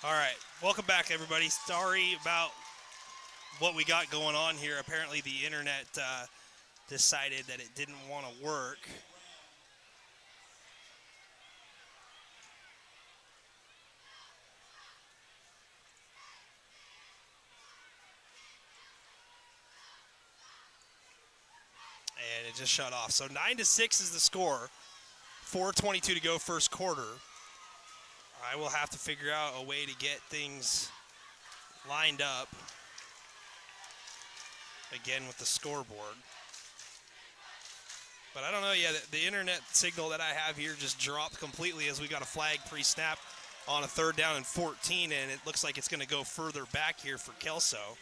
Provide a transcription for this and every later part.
All right, welcome back, everybody. Sorry about what we got going on here. Apparently, the internet decided that it didn't want to work. And it just shut off. So 9-6 is the score. 4:22 to go, first quarter. I will have to figure out a way to get things lined up again with the scoreboard. But I don't know, the internet signal that I have here just dropped completely as we got a flag pre-snap on a 3rd down and 14, and it looks like it's going to go further back here for Kelso.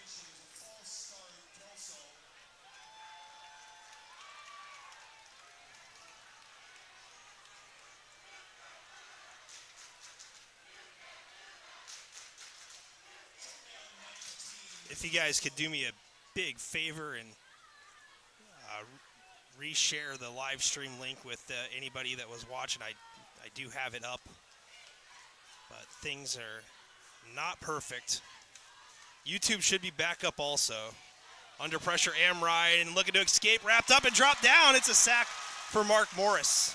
If you guys could do me a big favor and reshare the live stream link with anybody that was watching. I do have it up, but things are not perfect. YouTube should be back up also. Under pressure, Amride, and looking to escape, wrapped up and dropped down. It's a sack for Mark Morris.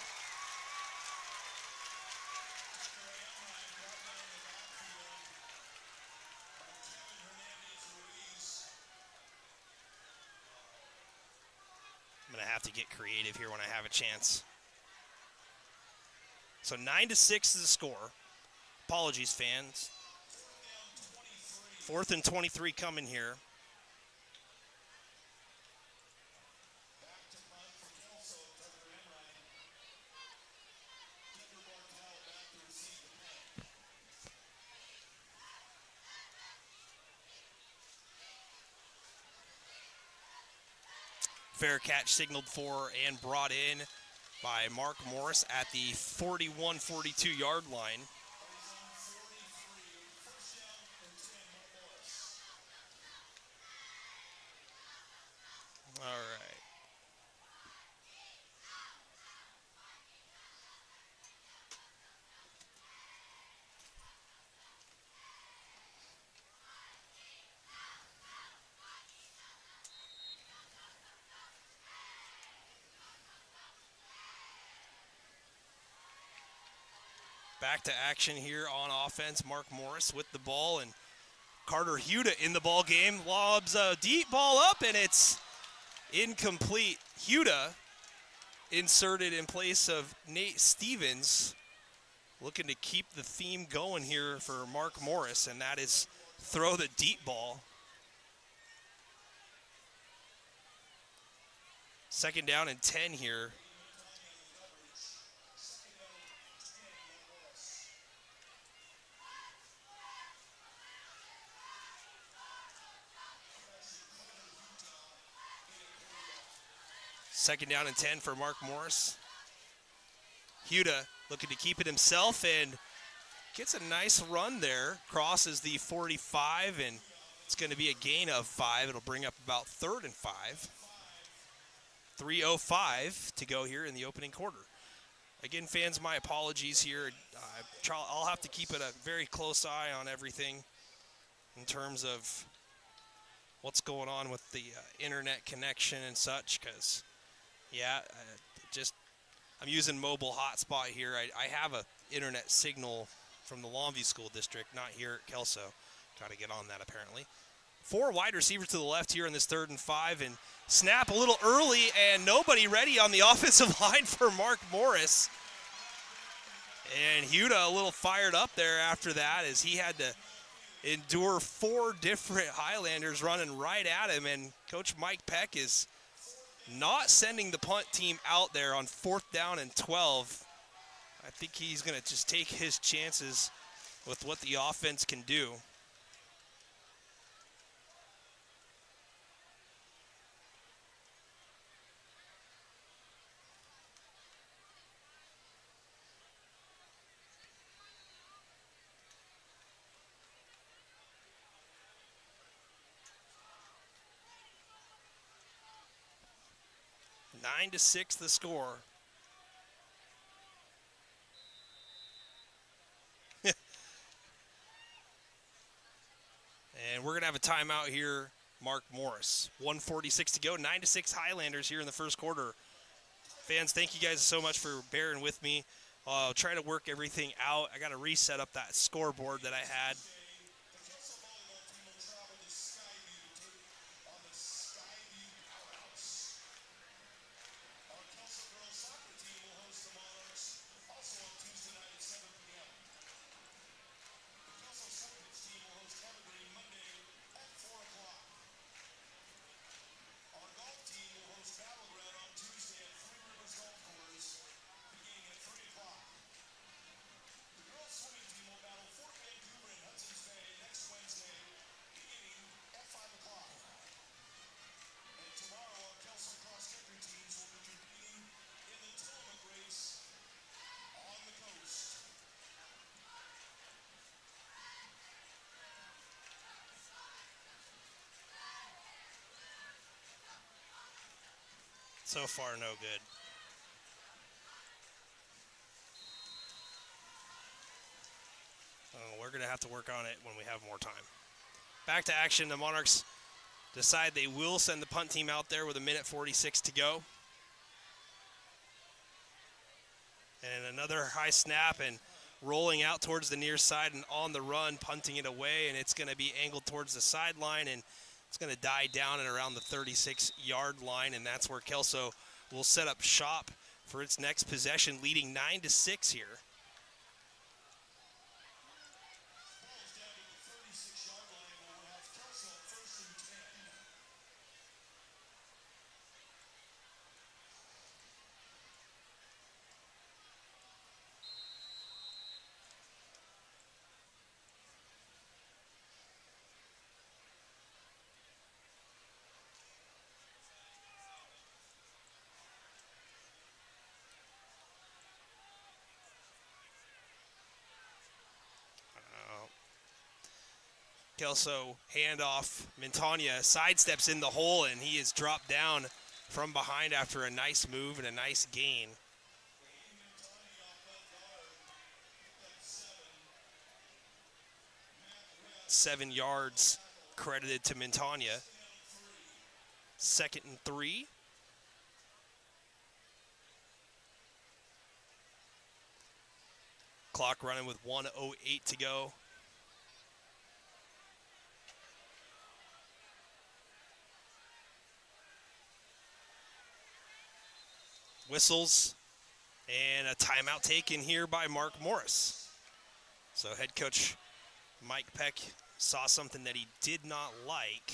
I'm going to have to get creative here when I have a chance. So 9-6 is the score. Apologies, fans. 4th and 23 coming here. Fair catch signaled for and brought in by Mark Morris at the 41-42 yard line. All right. Back to action here on offense. Mark Morris with the ball, and Carter Huda in the ball game. Lobs a deep ball up, and it's incomplete. Huda inserted in place of Nate Stevens, looking to keep the theme going here for Mark Morris, and that is throw the deep ball. 2nd down and 10 here. Second down and 10 for Mark Morris. Huda looking to keep it himself and gets a nice run there. Crosses the 45, and it's going to be a gain of 5. It'll bring up about 3rd and 5. 3:05 to go here in the opening quarter. Again, fans, my apologies here. I'll have to keep it a very close eye on everything in terms of what's going on with the internet connection and such, because I'm using mobile hotspot here. I have a internet signal from the Longview School District, not here at Kelso. Got to get on that apparently. 4 wide receivers to the left here in this 3rd and 5, and snap a little early, and nobody ready on the offensive line for Mark Morris. And Huda a little fired up there after that, as he had to endure 4 different Highlanders running right at him, and Coach Mike Peck is not sending the punt team out there on 4th down and 12. I think he's going to just take his chances with what the offense can do. Nine to 6 the score. And we're going to have a timeout here, Mark Morris. 1:46 to go, 9-6 Highlanders here in the first quarter. Fans, thank you guys so much for bearing with me. I'll try to work everything out. I got to reset up that scoreboard that I had. So far, no good. We're going to have to work on it when we have more time. Back to action. The Monarchs decide they will send the punt team out there with 1:46 to go. And another high snap and rolling out towards the near side and on the run, punting it away, and it's going to be angled towards the sideline, and it's going to die down at around the 36-yard line, and that's where Kelso will set up shop for its next possession, leading 9-6 here. Kelso handoff. Montagna sidesteps in the hole, and he is dropped down from behind after a nice move and a nice gain. Seven yards credited to Montagna. 2nd and 3. Clock running with 1:08 to go. Whistles, and a timeout taken here by Mark Morris. So head coach Mike Peck saw something that he did not like.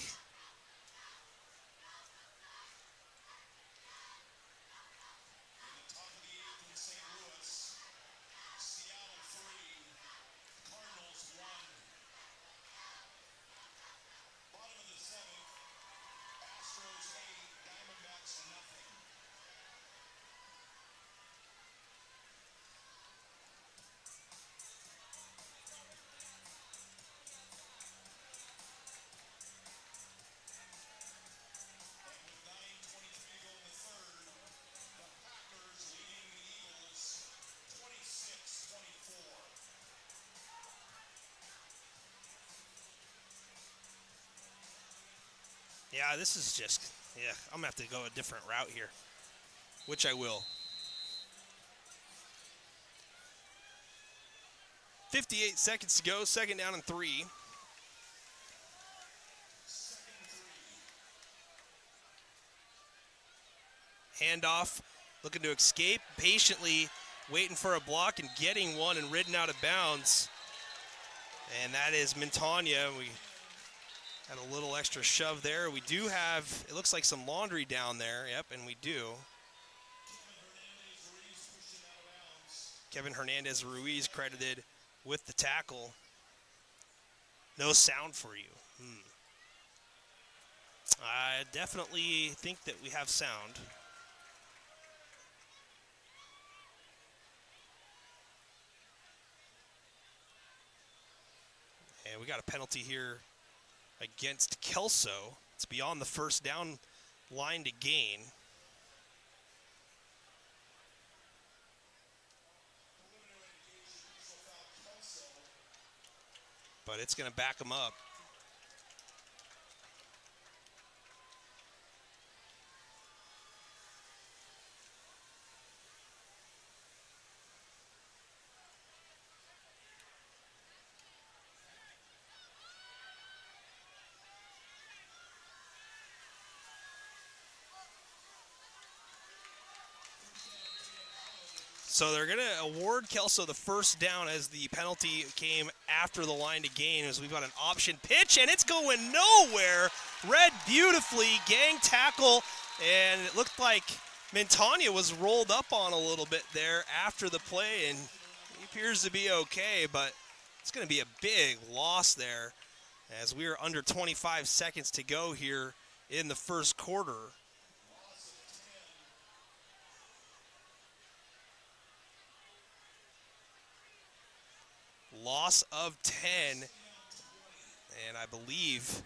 Yeah, this is just, I'm going to have to go a different route here, which I will. 58 seconds to go, 2nd down and 3. Handoff, looking to escape, patiently waiting for a block and getting one and ridden out of bounds. And that is Montagna. We had a little extra shove there. We do have, it looks like some laundry down there. Yep, and we do. Kevin Hernandez Ruiz credited with the tackle. No sound for you. I definitely think that we have sound. And we got a penalty here against Kelso. It's beyond the 1st down line to gain. But it's going to back them up. So they're going to award Kelso the first down as the penalty came after the line to gain, as we've got an option pitch, and it's going nowhere. Read beautifully, gang tackle, and it looked like Montagna was rolled up on a little bit there after the play, and he appears to be okay, but it's going to be a big loss there as we are under 25 seconds to go here in the first quarter. Loss of 10, and I believe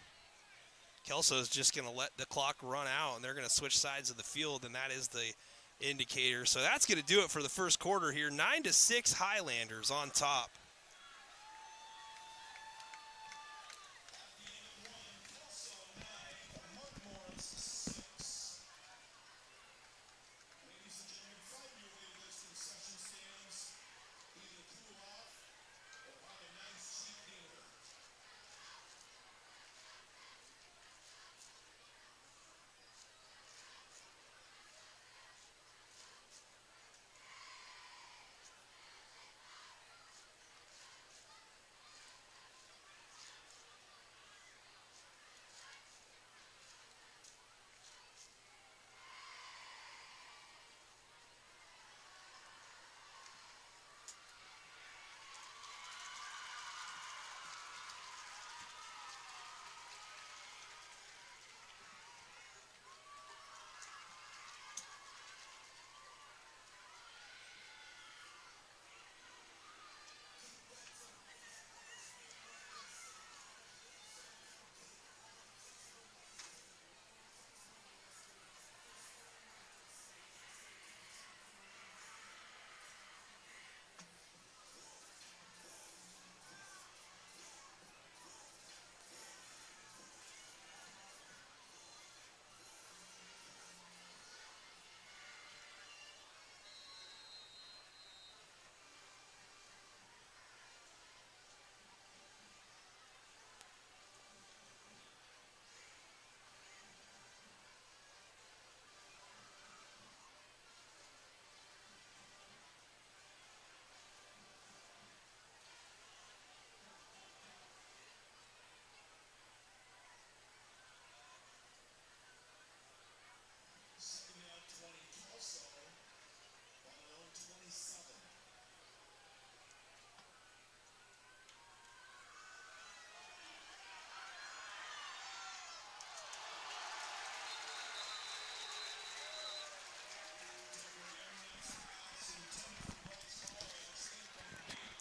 Kelso is just going to let the clock run out, and they're going to switch sides of the field, and that is the indicator. So that's going to do it for the first quarter here. 9-6 Highlanders on top.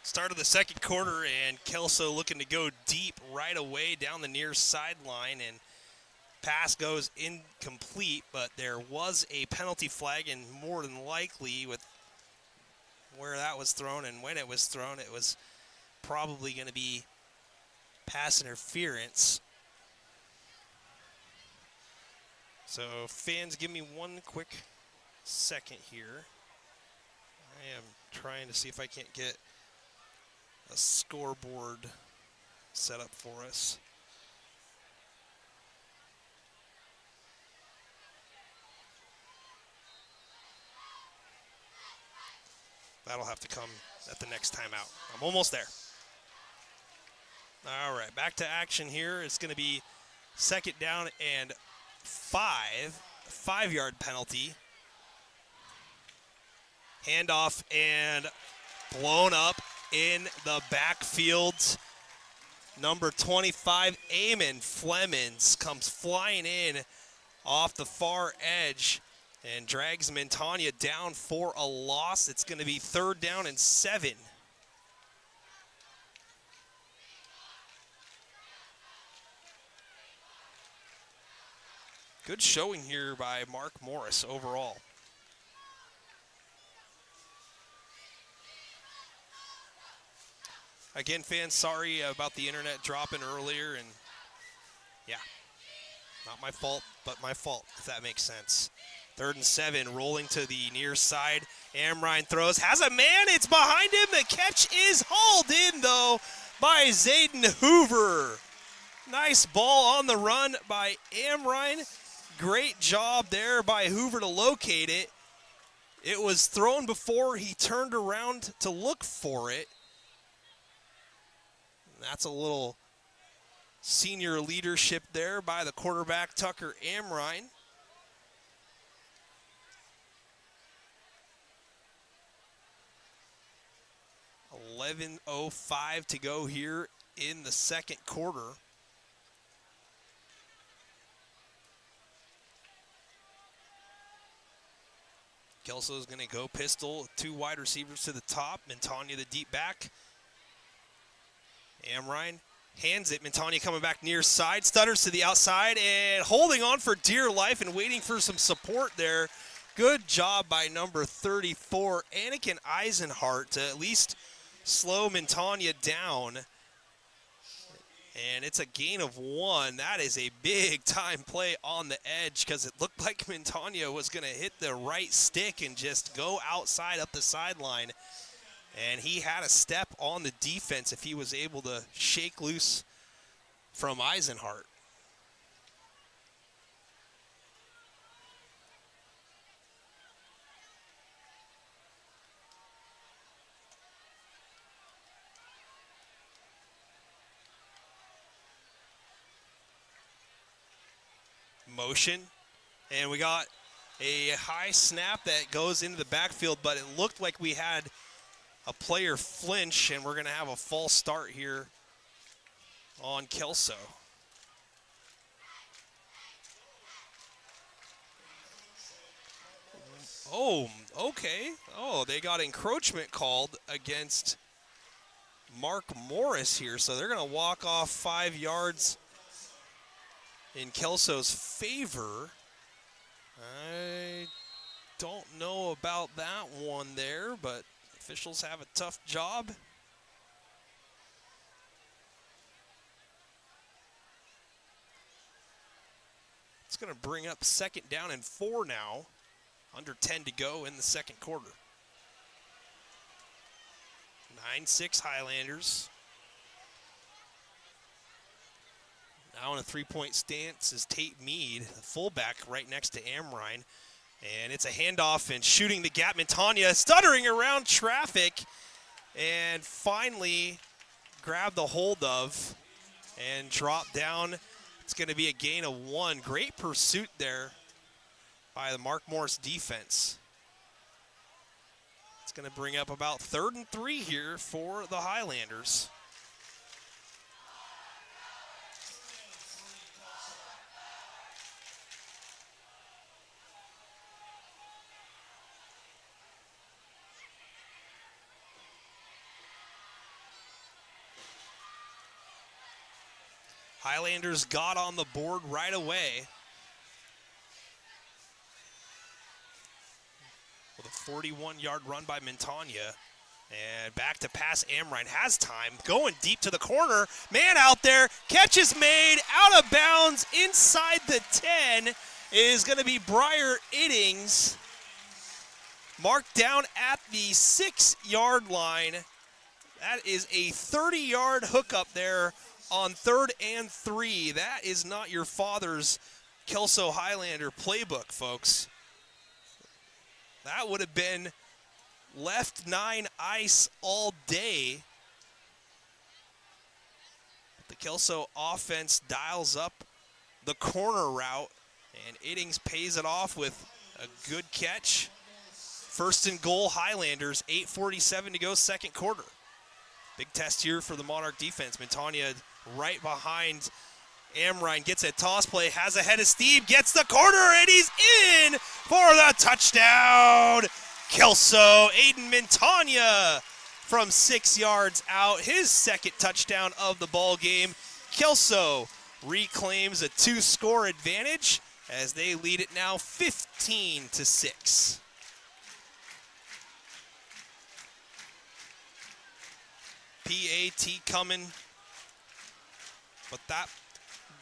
Start of the second quarter, and Kelso looking to go deep right away down the near sideline, and pass goes incomplete, but there was a penalty flag, and more than likely with where that was thrown and when it was thrown, it was probably going to be pass interference. So fans, give me one quick second here. I am trying to see if I can't get a scoreboard set up for us. That'll have to come at the next timeout. I'm almost there. All right, back to action here. It's going to be second down and 5-yard penalty. Handoff and blown up in the backfield. Number 25, Eamon Flemings, comes flying in off the far edge and drags Montagna down for a loss. It's going to be third down and 7. Good showing here by Mark Morris overall. Again, fans, sorry about the internet dropping earlier, and yeah, not my fault, but my fault, if that makes sense. Third and 7, rolling to the near side. Amrine throws, has a man, it's behind him. The catch is hauled in, though, by Zayden Hoover. Nice ball on the run by Amrine. Great job there by Hoover to locate it. It was thrown before he turned around to look for it. That's a little senior leadership there by the quarterback, Tucker Amrine. .11:05 to go here in the second quarter. Kelso is going to go pistol, 2 wide receivers to the top. Montagna the deep back. Amrine hands it. Montagna coming back near side. Stutters to the outside and holding on for dear life and waiting for some support there. Good job by number 34, Anakin Eisenhart, to at least slow Montagna down. And it's a gain of 1. That is a big-time play on the edge because it looked like Montagna was going to hit the right stick and just go outside up the sideline. And he had a step on the defense if he was able to shake loose from Eisenhart. Motion, and we got a high snap that goes into the backfield, but it looked like we had a player flinch, and we're going to have a false start here on Kelso. Oh, okay. Oh, they got encroachment called against Mark Morris here, so they're going to walk off 5 yards in Kelso's favor. I don't know about that one there, but officials have a tough job. It's going to bring up 2nd down and 4 now. Under 10 to go in the second quarter. 9-6 Highlanders. Now in a 3-point stance is Tate Mead, the fullback right next to Amrine. And it's a handoff and shooting the gap. Montagna stuttering around traffic and finally grabbed the hold of and dropped down. It's going to be a gain of 1. Great pursuit there by the Mark Morris defense. It's going to bring up about 3rd and 3 here for the Highlanders. Highlanders got on the board right away with a 41-yard run by Montagna. And back to pass. Amrine has time. Going deep to the corner. Man out there. Catch is made. Out of bounds. Inside the 10 is going to be Briar Iddings. Marked down at the 6-yard line. That is a 30-yard hookup there on 3rd and 3. That is not your father's Kelso Highlander playbook, folks. That would have been left 9 ice all day. The Kelso offense dials up the corner route, and Iddings pays it off with a good catch. 1st and goal, Highlanders, 8:47 to go, second quarter. Big test here for the Monarch defense. Montagna right behind Amrine, gets a toss play, has a head of steam, gets the corner, and he's in for the touchdown. Kelso, Aiden Montagna from 6 yards out, his 2nd touchdown of the ball game. Kelso reclaims a 2-score advantage as they lead it now 15-6. PAT coming, but that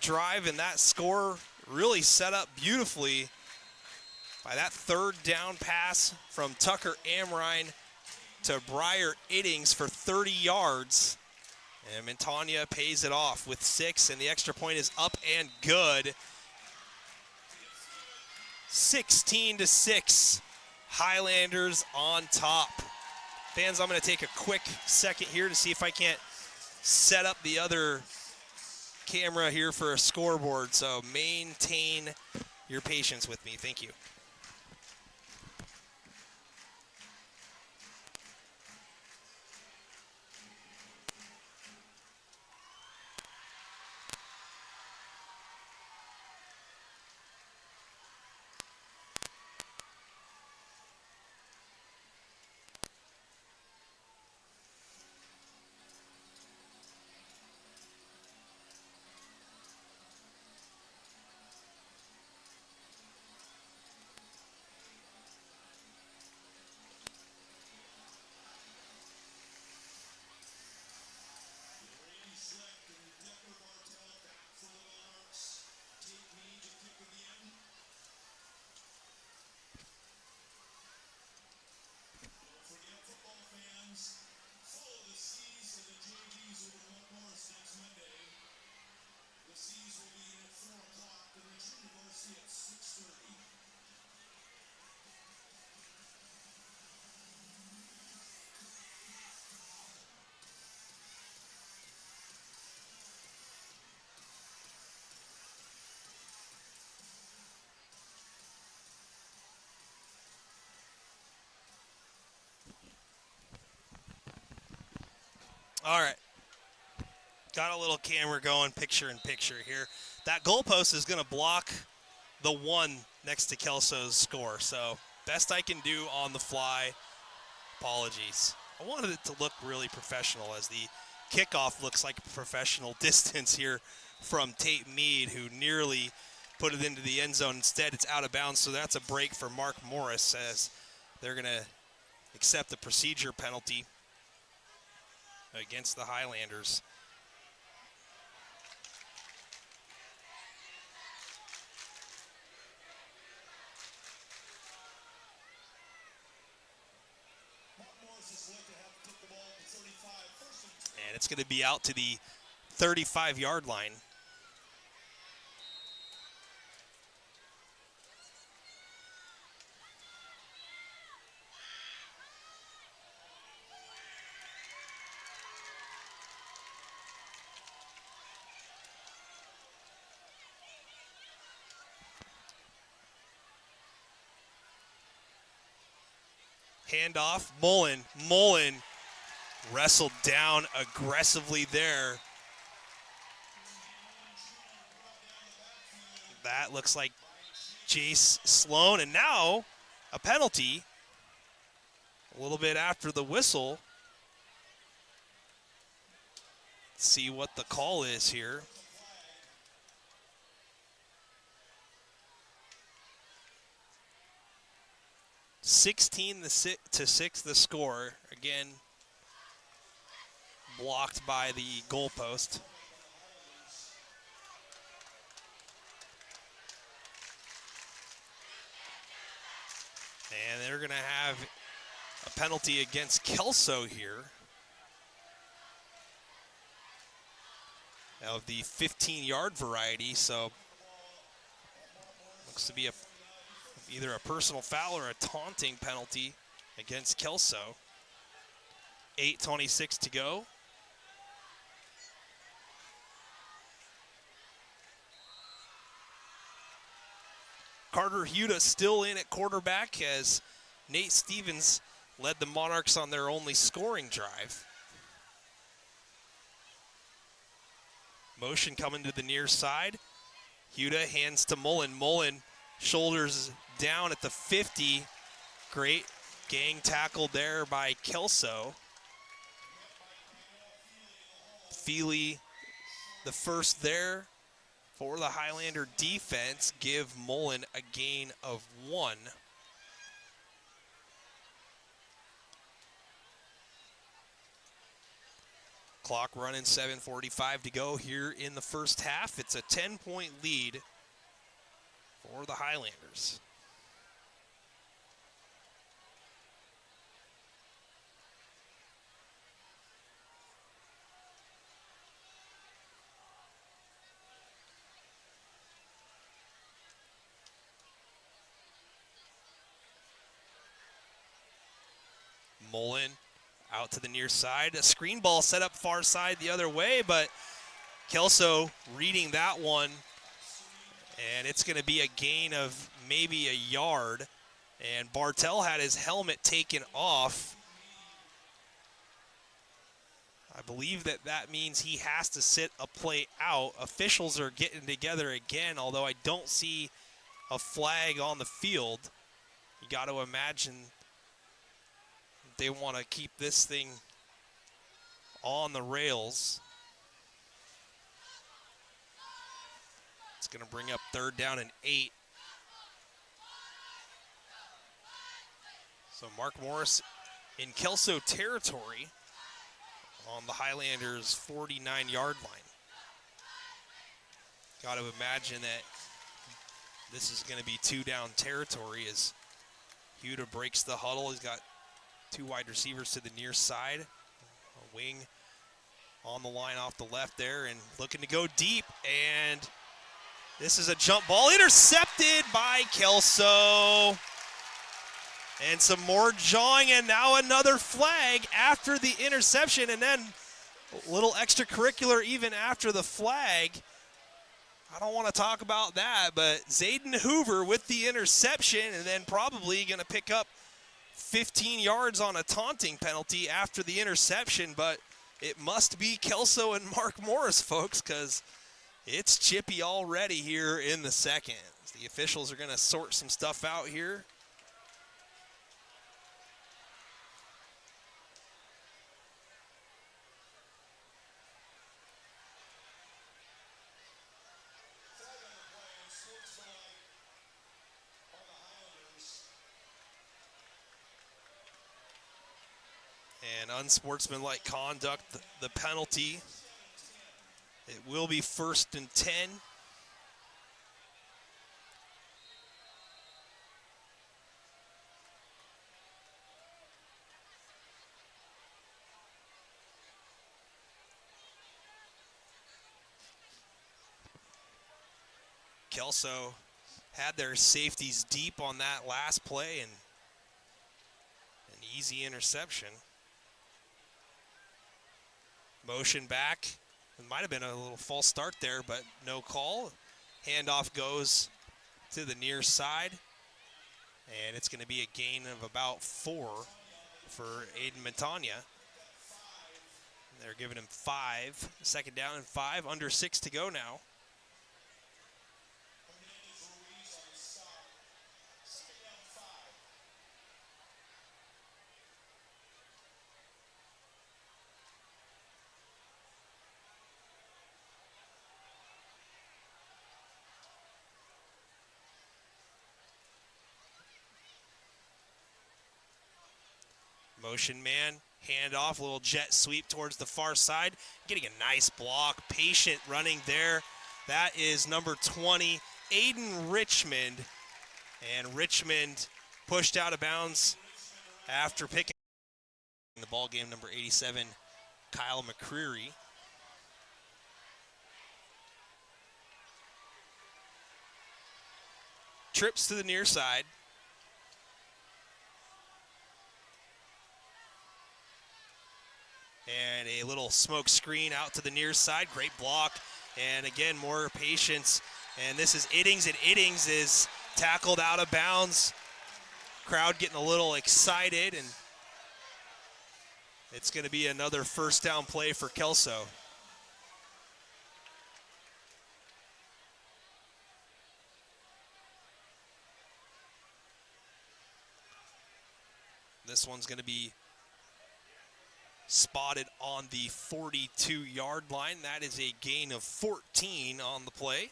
drive and that score really set up beautifully by that 3rd down pass from Tucker Amrine to Briar Iddings for 30 yards. And Montagna pays it off with 6, and the extra point is up and good. 16-6 Highlanders on top. Fans, I'm going to take a quick second here to see if I can't set up the other camera here for a scoreboard. So maintain your patience with me. Thank you. All right. Got a little camera going, picture in picture here. That goalpost is going to block the one next to Kelso's score. So best I can do on the fly. Apologies. I wanted it to look really professional as the kickoff looks like a professional distance here from Tate Mead, who nearly put it into the end zone. Instead, it's out of bounds, so that's a break for Mark Morris as they're going to accept the procedure penalty against the Highlanders. And it's going to be out to the 35-yard line. Handoff, Mullen wrestled down aggressively there. That looks like Jace Sloan, and now a penalty a little bit after the whistle. Let's see what the call is here. (16-6) the score. Again, blocked by the goalpost. And they're going to have a penalty against Kelso here of the 15-yard variety. So looks to be either a personal foul or a taunting penalty against Kelso. 8:26 to go. Carter Huda still in at quarterback as Nate Stevens led the Monarchs on their only scoring drive. Motion coming to the near side. Huda hands to Mullen. Mullen shoulders down at the 50. Great gang tackle there by Kelso. Feely, the first there for the Highlander defense, give Mullen a gain of 1. Clock running, 7:45 to go here in the first half. It's a 10-point lead for the Highlanders. Mullen out to the near side. A screen ball set up far side the other way, but Kelso reading that one, and it's going to be a gain of maybe a yard. And Bartel had his helmet taken off. I believe that means he has to sit a play out. Officials are getting together again, although I don't see a flag on the field. You got to imagine they want to keep this thing on the rails. It's going to bring up 3rd down and 8. So Mark Morris in Kelso territory on the Highlanders' 49-yard line. Got to imagine that this is going to be 2-down territory as Huda breaks the huddle. He's got 2 wide receivers to the near side. A wing on the line off the left there and looking to go deep. And this is a jump ball intercepted by Kelso. And some more jawing, and now another flag after the interception, and then a little extracurricular even after the flag. I don't want to talk about that, but Zayden Hoover with the interception, and then probably going to pick up 15 yards on a taunting penalty after the interception, but it must be Kelso and Mark Morris, folks, because it's chippy already here in the second. The officials are going to sort some stuff out here. And unsportsmanlike conduct, the penalty. It will be 1st and 10. Kelso had their safeties deep on that last play and an easy interception. Motion back. It might have been a little false start there, but no call. Handoff goes to the near side, and it's going to be a gain of about 4 for Aiden Montagna. They're giving him 5. 2nd down and 5, under 6 to go now. Motion man, handoff, a little jet sweep towards the far side. Getting a nice block, patient running there. That is number 20, Aiden Richmond. And Richmond pushed out of bounds after picking the ball game, number 87, Kyle McCreary. Trips to the near side. And a little smoke screen out to the near side. Great block. And again, more patience. And this is Iddings, and Iddings is tackled out of bounds. Crowd getting a little excited, and it's going to be another 1st down play for Kelso. This one's going to be spotted on the 42-yard line. That is a gain of 14 on the play.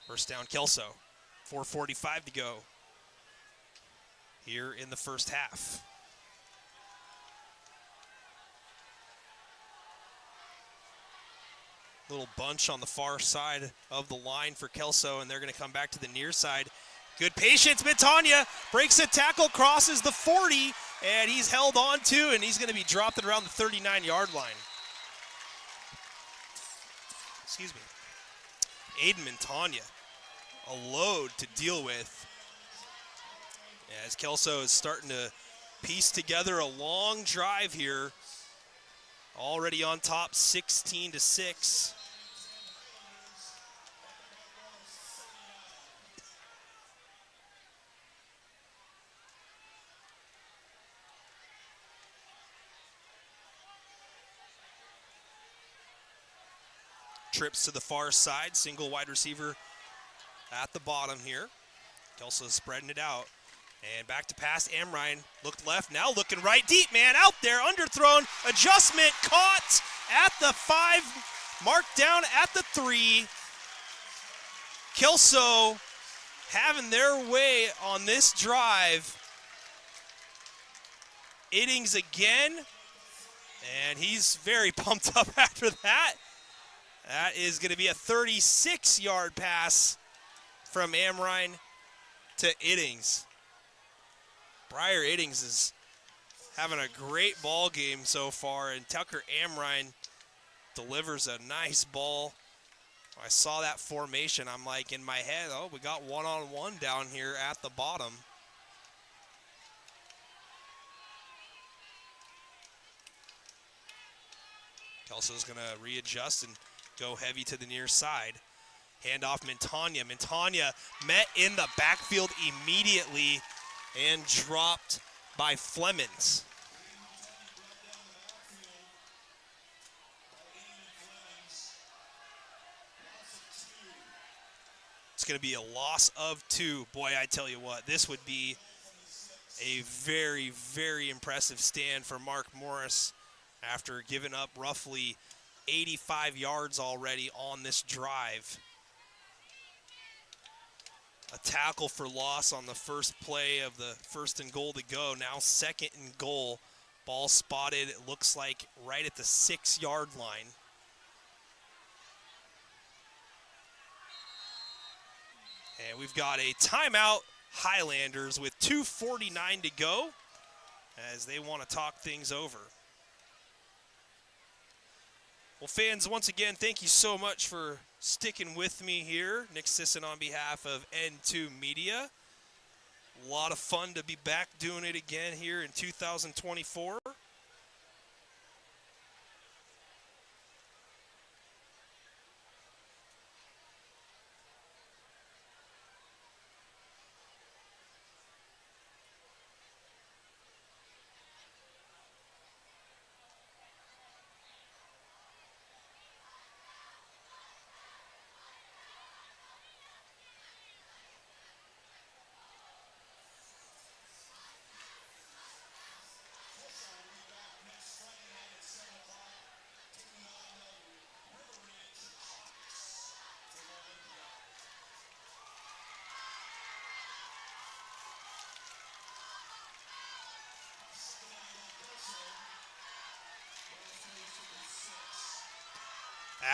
1st down, Kelso. 4:45 to go here in the first half. Little bunch on the far side of the line for Kelso, and they're going to come back to the near side. Good patience. Montagna breaks a tackle, crosses the 40, and he's held on to, and he's going to be dropped at around the 39-yard line. Excuse me. Aiden Montagna, a load to deal with, as Kelso is starting to pieced together a long drive here. Already on top, 16-6. Trips to the far side, single wide receiver at the bottom here. Kelso spreading it out. And back to pass, Amrine looked left, now looking right, deep man out there, underthrown, adjustment, caught at the 5, marked down at the 3. Kelso having their way on this drive. Iddings again, and he's very pumped up after that. That is going to be a 36-yard pass from Amrine to Iddings. Briar Iddings is having a great ball game so far, and Tucker Amrine delivers a nice ball. I saw that formation. I'm like in my head, oh, we got one-on-one down here at the bottom. Kelso's going to readjust and go heavy to the near side. Handoff Montagna. Montagna met in the backfield immediately and dropped by Flemings. It's going to be a loss of 2. Boy, I tell you what, this would be a very, very impressive stand for Mark Morris after giving up roughly 85 yards already on this drive. A tackle for loss on the first play of the 1st and goal to go. Now 2nd and goal. Ball spotted, it looks like, right at the 6-yard line. And we've got a timeout, Highlanders, with 2:49 to go as they want to talk things over. Well, fans, once again, thank you so much for sticking with me here. Nick Sisson on behalf of N2 Media. A lot of fun to be back doing it again here in 2024.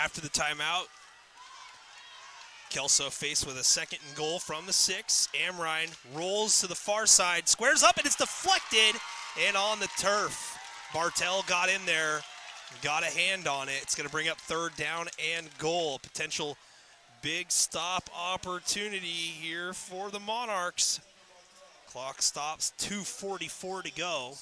After the timeout, Kelso faced with a 2nd and goal from the 6. Amrine rolls to the far side, squares up, and it's deflected and on the turf. Bartel got in there, got a hand on it. It's going to bring up 3rd down and goal. Potential big stop opportunity here for the Monarchs. Clock stops, 2:44 to go.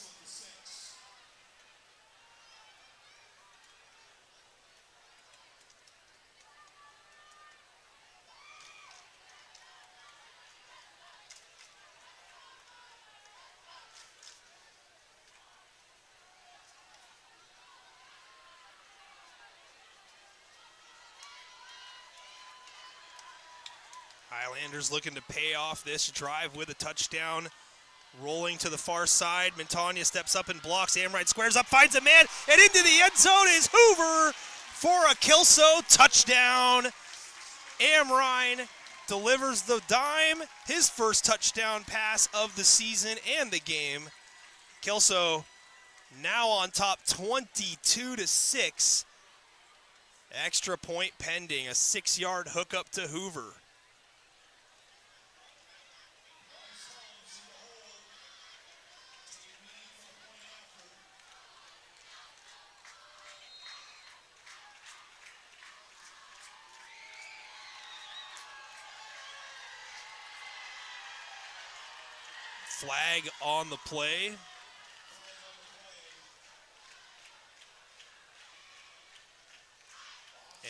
Highlanders looking to pay off this drive with a touchdown. Rolling to the far side. Montagna steps up and blocks. Amrine squares up, finds a man, and into the end zone is Hoover for a Kelso touchdown. Amrine delivers the dime, his first touchdown pass of the season and the game. Kelso now on top, 22-6. Extra point pending, a 6-yard hookup to Hoover. Flag on the play.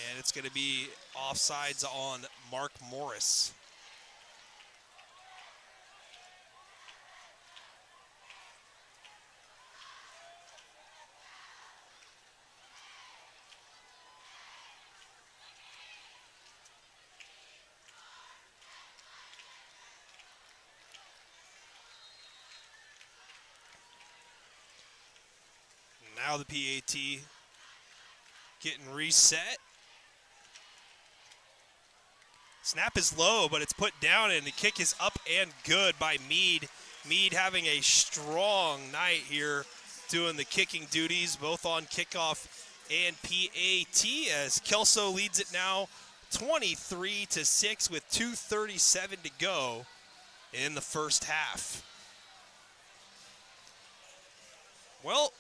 And it's going to be offsides on Mark Morris. Now the PAT getting reset. Snap is low, but it's put down, and the kick is up and good by Meade. Meade having a strong night here, doing the kicking duties, both on kickoff and PAT, as Kelso leads it now 23-6 with 2:37 to go in the first half. Well,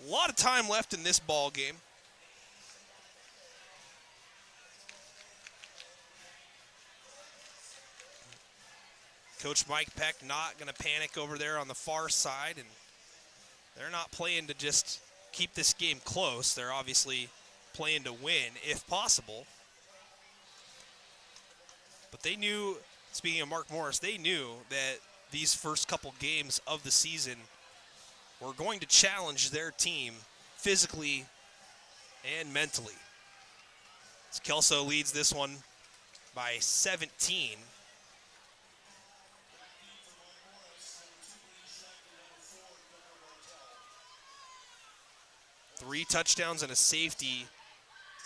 a lot of time left in this ball game. Coach Mike Peck not going to panic over there on the far side, and they're not playing to just keep this game close. They're obviously playing to win, if possible. But they knew, speaking of Mark Morris, they knew that these first couple games of the season were going to challenge their team physically and mentally. As Kelso leads this one by 17. 3 touchdowns and a safety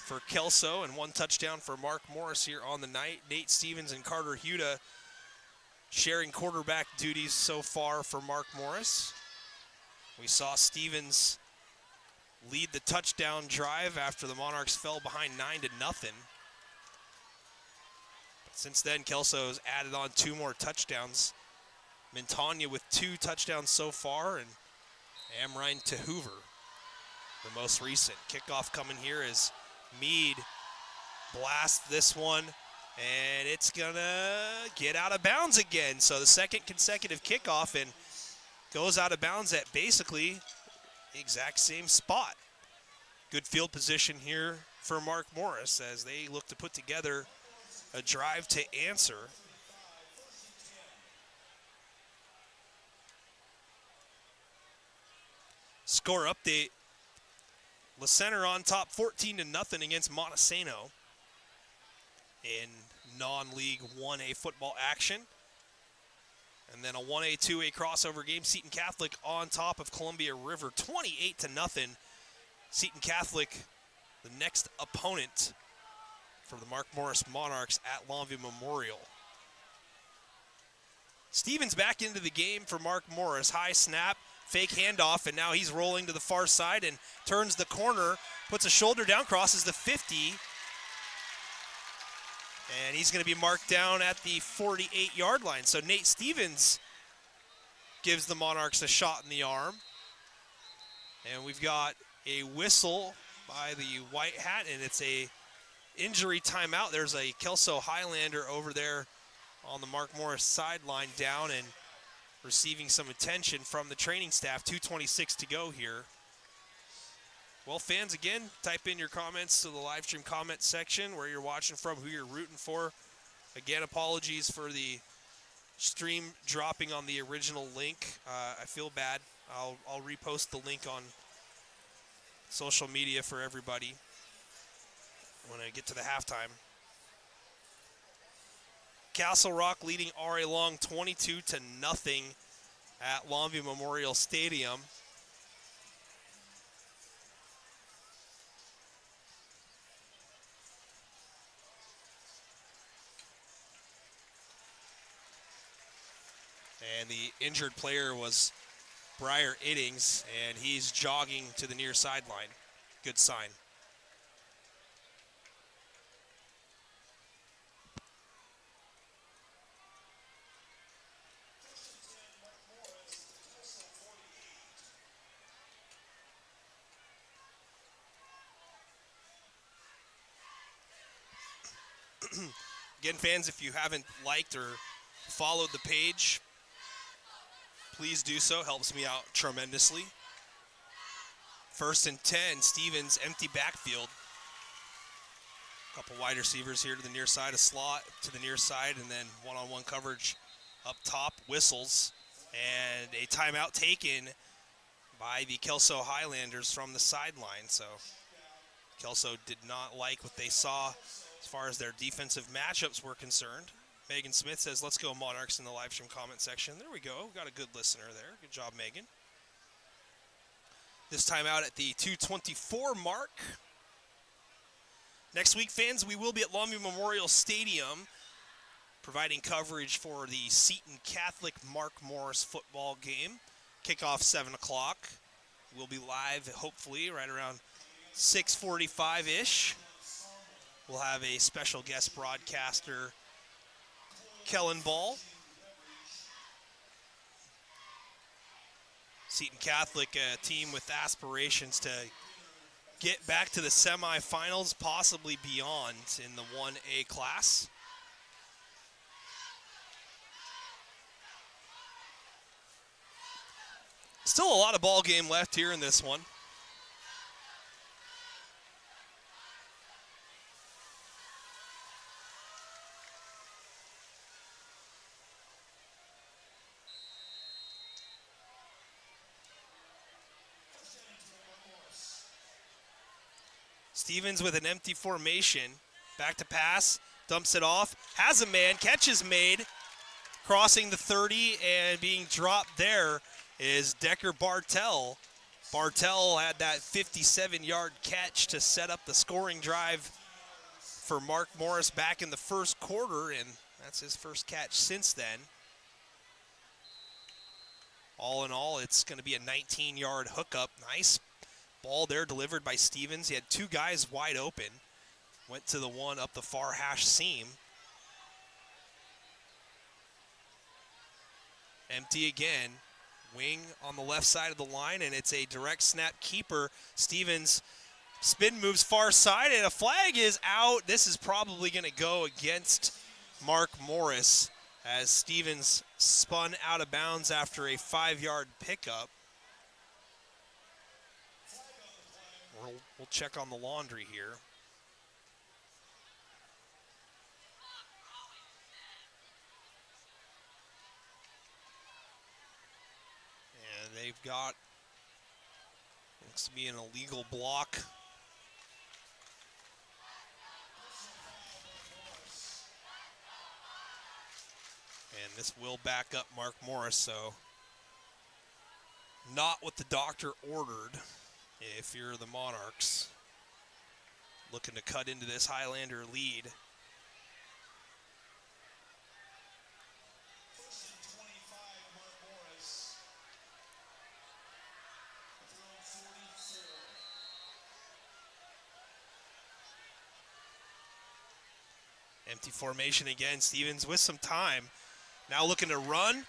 for Kelso, and 1 touchdown for Mark Morris here on the night. Nate Stevens and Carter Huda sharing quarterback duties so far for Mark Morris. We saw Stevens lead the touchdown drive after the Monarchs fell behind 9-0. But since then, Kelso has added on 2 more touchdowns. Mintanya with 2 touchdowns so far, and Amrine to Hoover, the most recent. Kickoff coming here as Meade blasts this one, and it's gonna get out of bounds again. So the second consecutive kickoff, and goes out of bounds at basically the exact same spot. Good field position here for Mark Morris as they look to put together a drive to answer. Score update. La Center on top 14-0 against Montesano in non-league 1A football action. And then a 1A, 2A crossover game. Seton Catholic on top of Columbia River 28-0. Seton Catholic, the next opponent for the Mark Morris Monarchs at Longview Memorial. Stevens back into the game for Mark Morris. High snap, fake handoff, and now he's rolling to the far side and turns the corner, puts a shoulder down, crosses the 50. And he's going to be marked down at the 48-yard line. So Nate Stevens gives the Monarchs a shot in the arm. And we've got a whistle by the white hat, and it's a injury timeout. There's a Kelso Highlander over there on the Mark Morris sideline down and receiving some attention from the training staff. 2:26 to go here. Well, fans, again, type in your comments to the live stream comment section, where you're watching from, who you're rooting for. Again, apologies for the stream dropping on the original link. I feel bad. I'll repost the link on social media for everybody when I get to the halftime. Castle Rock leading RA Long 22-0 at Longview Memorial Stadium. And the injured player was Briar Iddings, and he's jogging to the near sideline. Good sign. Again, fans, if you haven't liked or followed the page, please do so. Helps me out tremendously. 1st and 10, Stevens empty backfield. Couple wide receivers here to the near side, a slot to the near side, and then one-on-one coverage up top, whistles, and a timeout taken by the Kelso Hilanders from the sideline. So Kelso did not like what they saw as far as their defensive matchups were concerned. Megan Smith says, let's go Monarchs in the live stream comment section. There we go. Got a good listener there. Good job, Megan. This time out at the 2:24 mark. Next week, fans, we will be at Longview Memorial Stadium providing coverage for the Seton Catholic Mark Morris football game. Kickoff 7 o'clock. We'll be live, hopefully, right around 6:45-ish. We'll have a special guest broadcaster, Kellen Ball. Seton Catholic, a team with aspirations to get back to the semifinals, possibly beyond in the 1A class. Still a lot of ball game left here in this one. Stevens with an empty formation. Back to pass. Dumps it off. Has a man. Catch is made. Crossing the 30 and being dropped there is Decker Bartell. Bartell had that 57-yard catch to set up the scoring drive for Mark Morris back in the first quarter, and that's his first catch since then. All in all, it's going to be a 19-yard hookup. Nice ball there delivered by Stevens. He had two guys wide open. Went to the one up the far hash seam. Empty again. Wing on the left side of the line, and it's a direct snap keeper. Stevens spin moves far side, and a flag is out. This is probably going to go against Mark Morris as Stevens spun out of bounds after a 5-yard pickup. We'll check on the laundry here. And they've got, looks to be an illegal block. And this will back up Mark Morris, so not what the doctor ordered. If you're the Monarchs, looking to cut into this Highlander lead. Empty formation again. Stevens with some time. Now looking to run,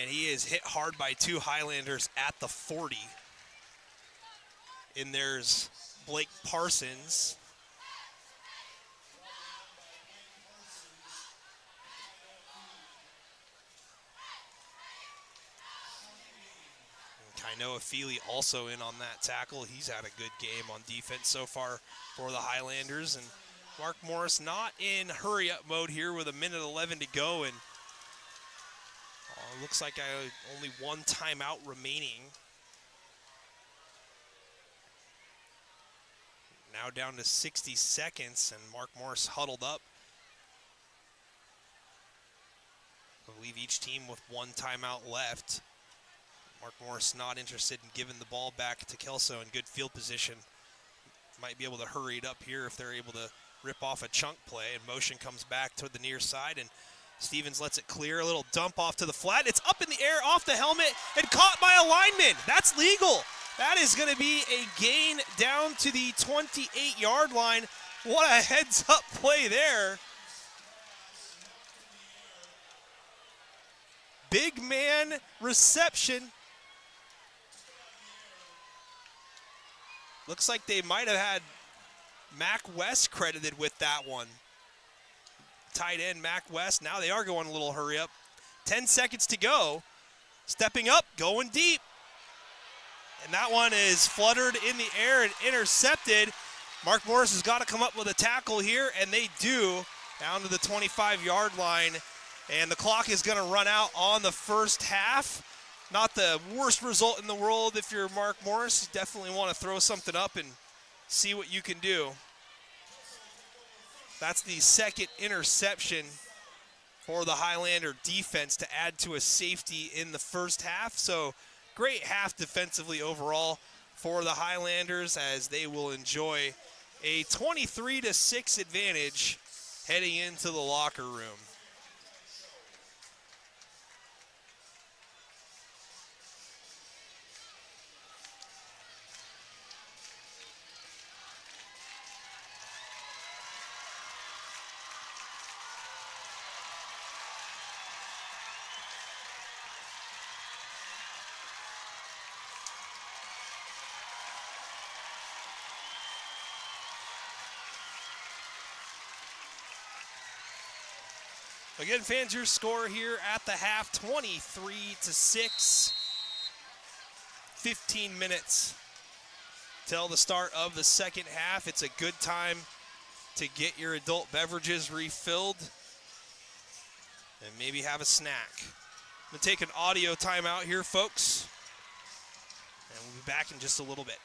and he is hit hard by two Highlanders at the 40. In there's Blake Parsons. Kainoa Feely also in on that tackle. He's had a good game on defense so far for the Highlanders. And Mark Morris not in hurry-up mode here with 1:11 to go. And looks like only one timeout remaining. Now down to 60 seconds, and Mark Morris huddled up. I believe each team with one timeout left. Mark Morris not interested in giving the ball back to Kelso in good field position. Might be able to hurry it up here if they're able to rip off a chunk play, and motion comes back to the near side, and Stevens lets it clear. A little dump off to the flat. It's up in the air off the helmet and caught by a lineman. That's legal. That is going to be a gain down to the 28-yard line. What a heads-up play there. Big man reception. Looks like they might have had Mac West credited with that one. Tight end Mac West. Now they are going a little hurry up. 10 seconds to go. Stepping up, going deep. And that one is fluttered in the air and intercepted. Mark Morris has got to come up with a tackle here, and they do, down to the 25-yard line. And the clock is going to run out on the first half. Not the worst result in the world if you're Mark Morris. You definitely want to throw something up and see what you can do. That's the second interception for the Highlander defense to add to a safety in the first half. So great half defensively overall for the Highlanders as they will enjoy a 23-6 advantage heading into the locker room. Again, fans, your score here at the half, 23-6. 15 minutes till the start of the second half. It's a good time to get your adult beverages refilled and maybe have a snack. I'm going to take an audio timeout here, folks, and we'll be back in just a little bit.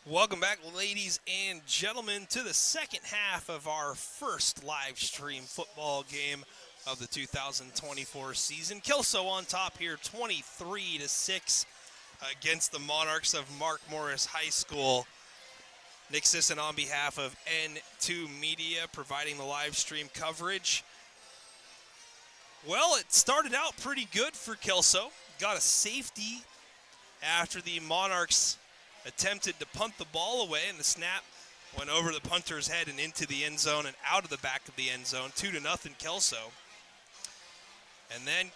Welcome back, ladies and gentlemen, to the second half of our first live stream football game of the 2024 season. Kelso on top here, 23-6 against the Monarchs of Mark Morris High School. Nick Sisson on behalf of N2 Media providing the live stream coverage. Well, it started out pretty good for Kelso. Got a safety after the Monarchs attempted to punt the ball away, and the snap went over the punter's head and into the end zone and out of the back of the end zone, 2-0 Kelso. And then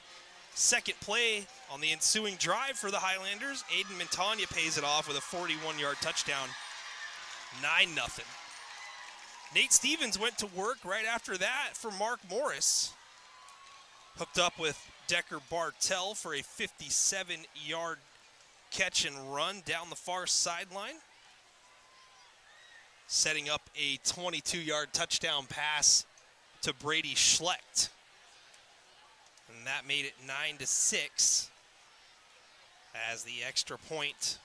second play on the ensuing drive for the Highlanders, Aiden Montagna pays it off with a 41-yard touchdown, 9-0. Nate Stevens went to work right after that for Mark Morris. Hooked up with Decker Bartell for a 57-yard catch and run down the far sideline, setting up a 22-yard touchdown pass to Brady Schlecht. And that made it 9-6, as the extra point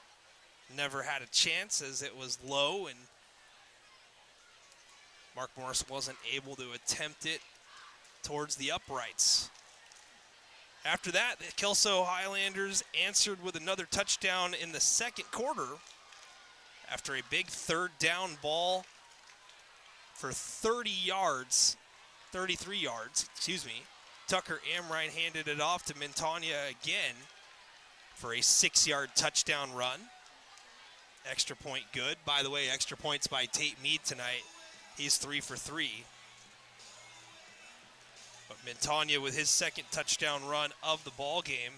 never had a chance as it was low and Mark Morris wasn't able to attempt it towards the uprights. After that, the Kelso Highlanders answered with another touchdown in the second quarter after a big third down ball for 33 yards, Tucker Amrine handed it off to Montagna again for a 6-yard touchdown run. Extra point good. By the way, extra points by Tate Mead tonight. He's 3 for 3. But Montagna with his second touchdown run of the ball game.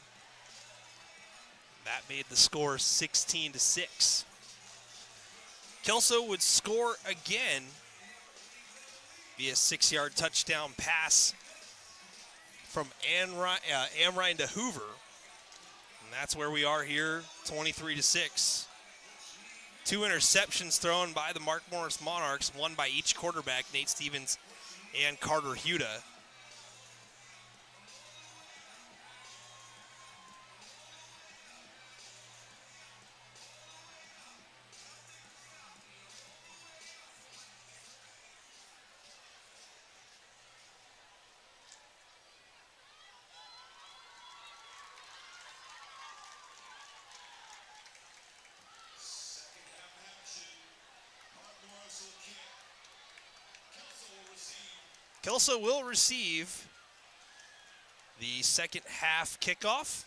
That made the score 16-6. Kelso would score again via 6-yard touchdown pass from Amrine to Hoover. And that's where we are here, 23-6. 2 interceptions thrown by the Mark Morris Monarchs, one by each quarterback, Nate Stevens and Carter Huda. Kelso will receive the second half kickoff.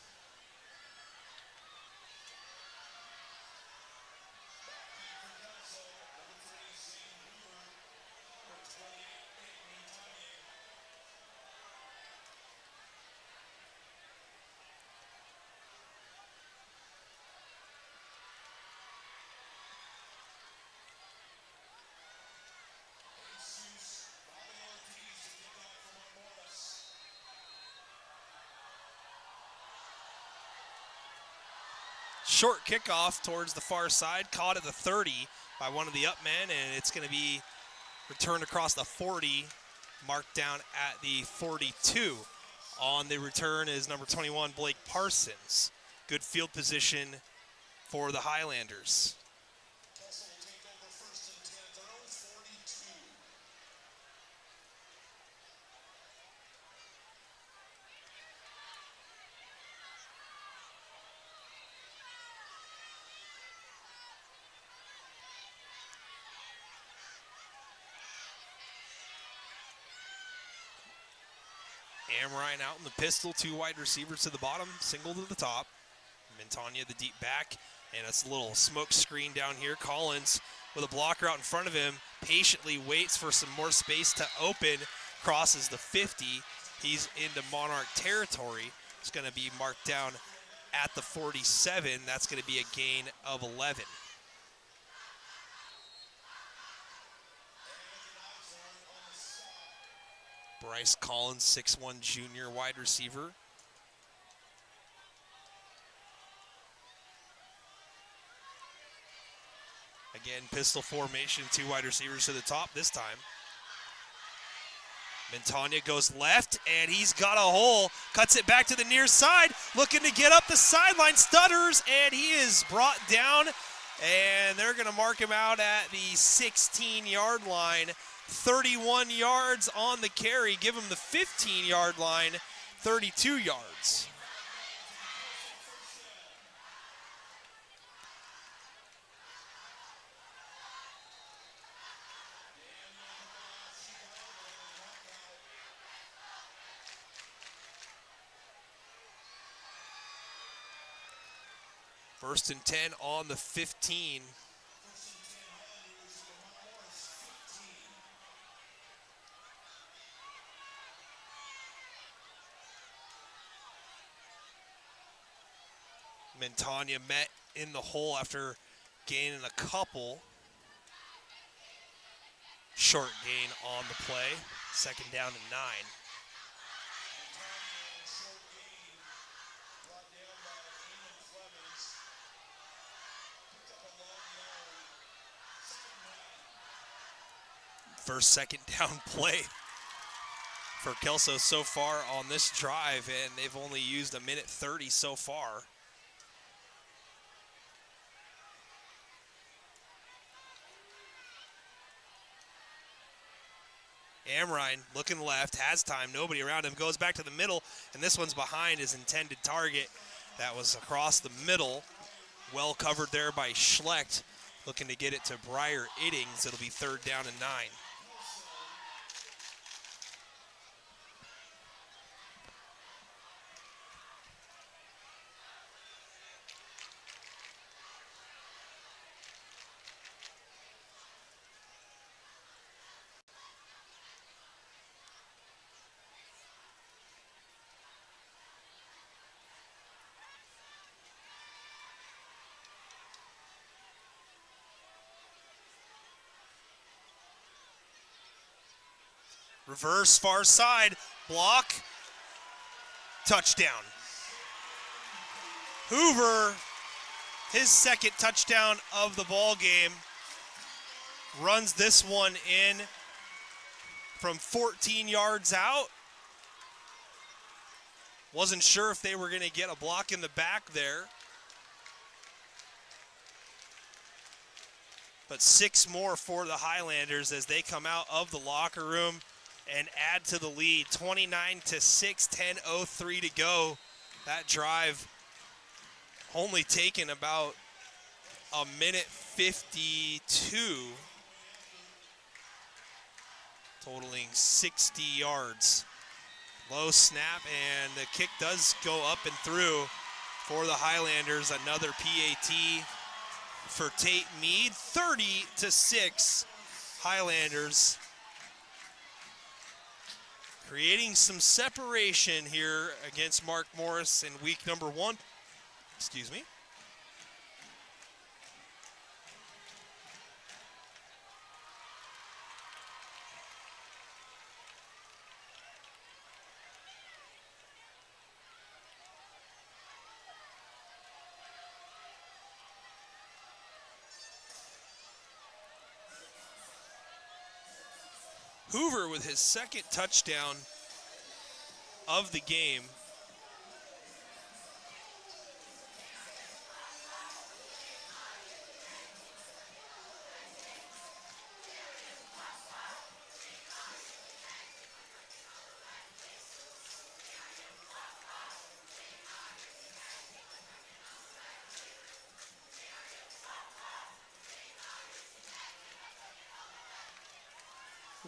Short kickoff towards the far side, caught at the 30 by one of the up men, and it's going to be returned across the 40, marked down at the 42. On the return is number 21, Blake Parsons. Good field position for the Highlanders. Amrine out in the pistol, 2 wide receivers to the bottom, single to the top. Montagna the deep back, and it's a little smoke screen down here. Collins with a blocker out in front of him, patiently waits for some more space to open, crosses the 50. He's into Monarch territory. It's going to be marked down at the 47. That's going to be a gain of 11. Bryce Collins, 6'1" junior wide receiver. Again, pistol formation, 2 wide receivers to the top this time. Montagna goes left, and he's got a hole. Cuts it back to the near side, looking to get up the sideline, stutters, and he is brought down And they're going to mark him out at the 16-yard line. 31 yards on the carry. Give him the 15-yard line, 32 yards. First and 10 on the 15. Montagna met in the hole after gaining a couple. Short gain on the play. Second down and 9. First second down play for Kelso so far on this drive, and they've only used a minute 30 so far. Amrine looking left, has time, nobody around him, goes back to the middle, and this one's behind his intended target. That was across the middle, well covered there by Schlecht, looking to get it to Breyer Iddings. It'll be third down and 9. Reverse, far side, block, touchdown. Hoover, his second touchdown of the ball game, runs this one in from 14 yards out. Wasn't sure if they were going to get a block in the back there. But 6 more for the Highlanders as they come out of the locker room and add to the lead. 29-6, 10:03 to go. That drive only taken about a minute 52, totaling 60 yards. Low snap, and the kick does go up and through for the Highlanders. Another PAT for Tate Mead. 30-6, Highlanders creating some separation here against Mark Morris in week number 1. Excuse me. Hoover with his second touchdown of the game.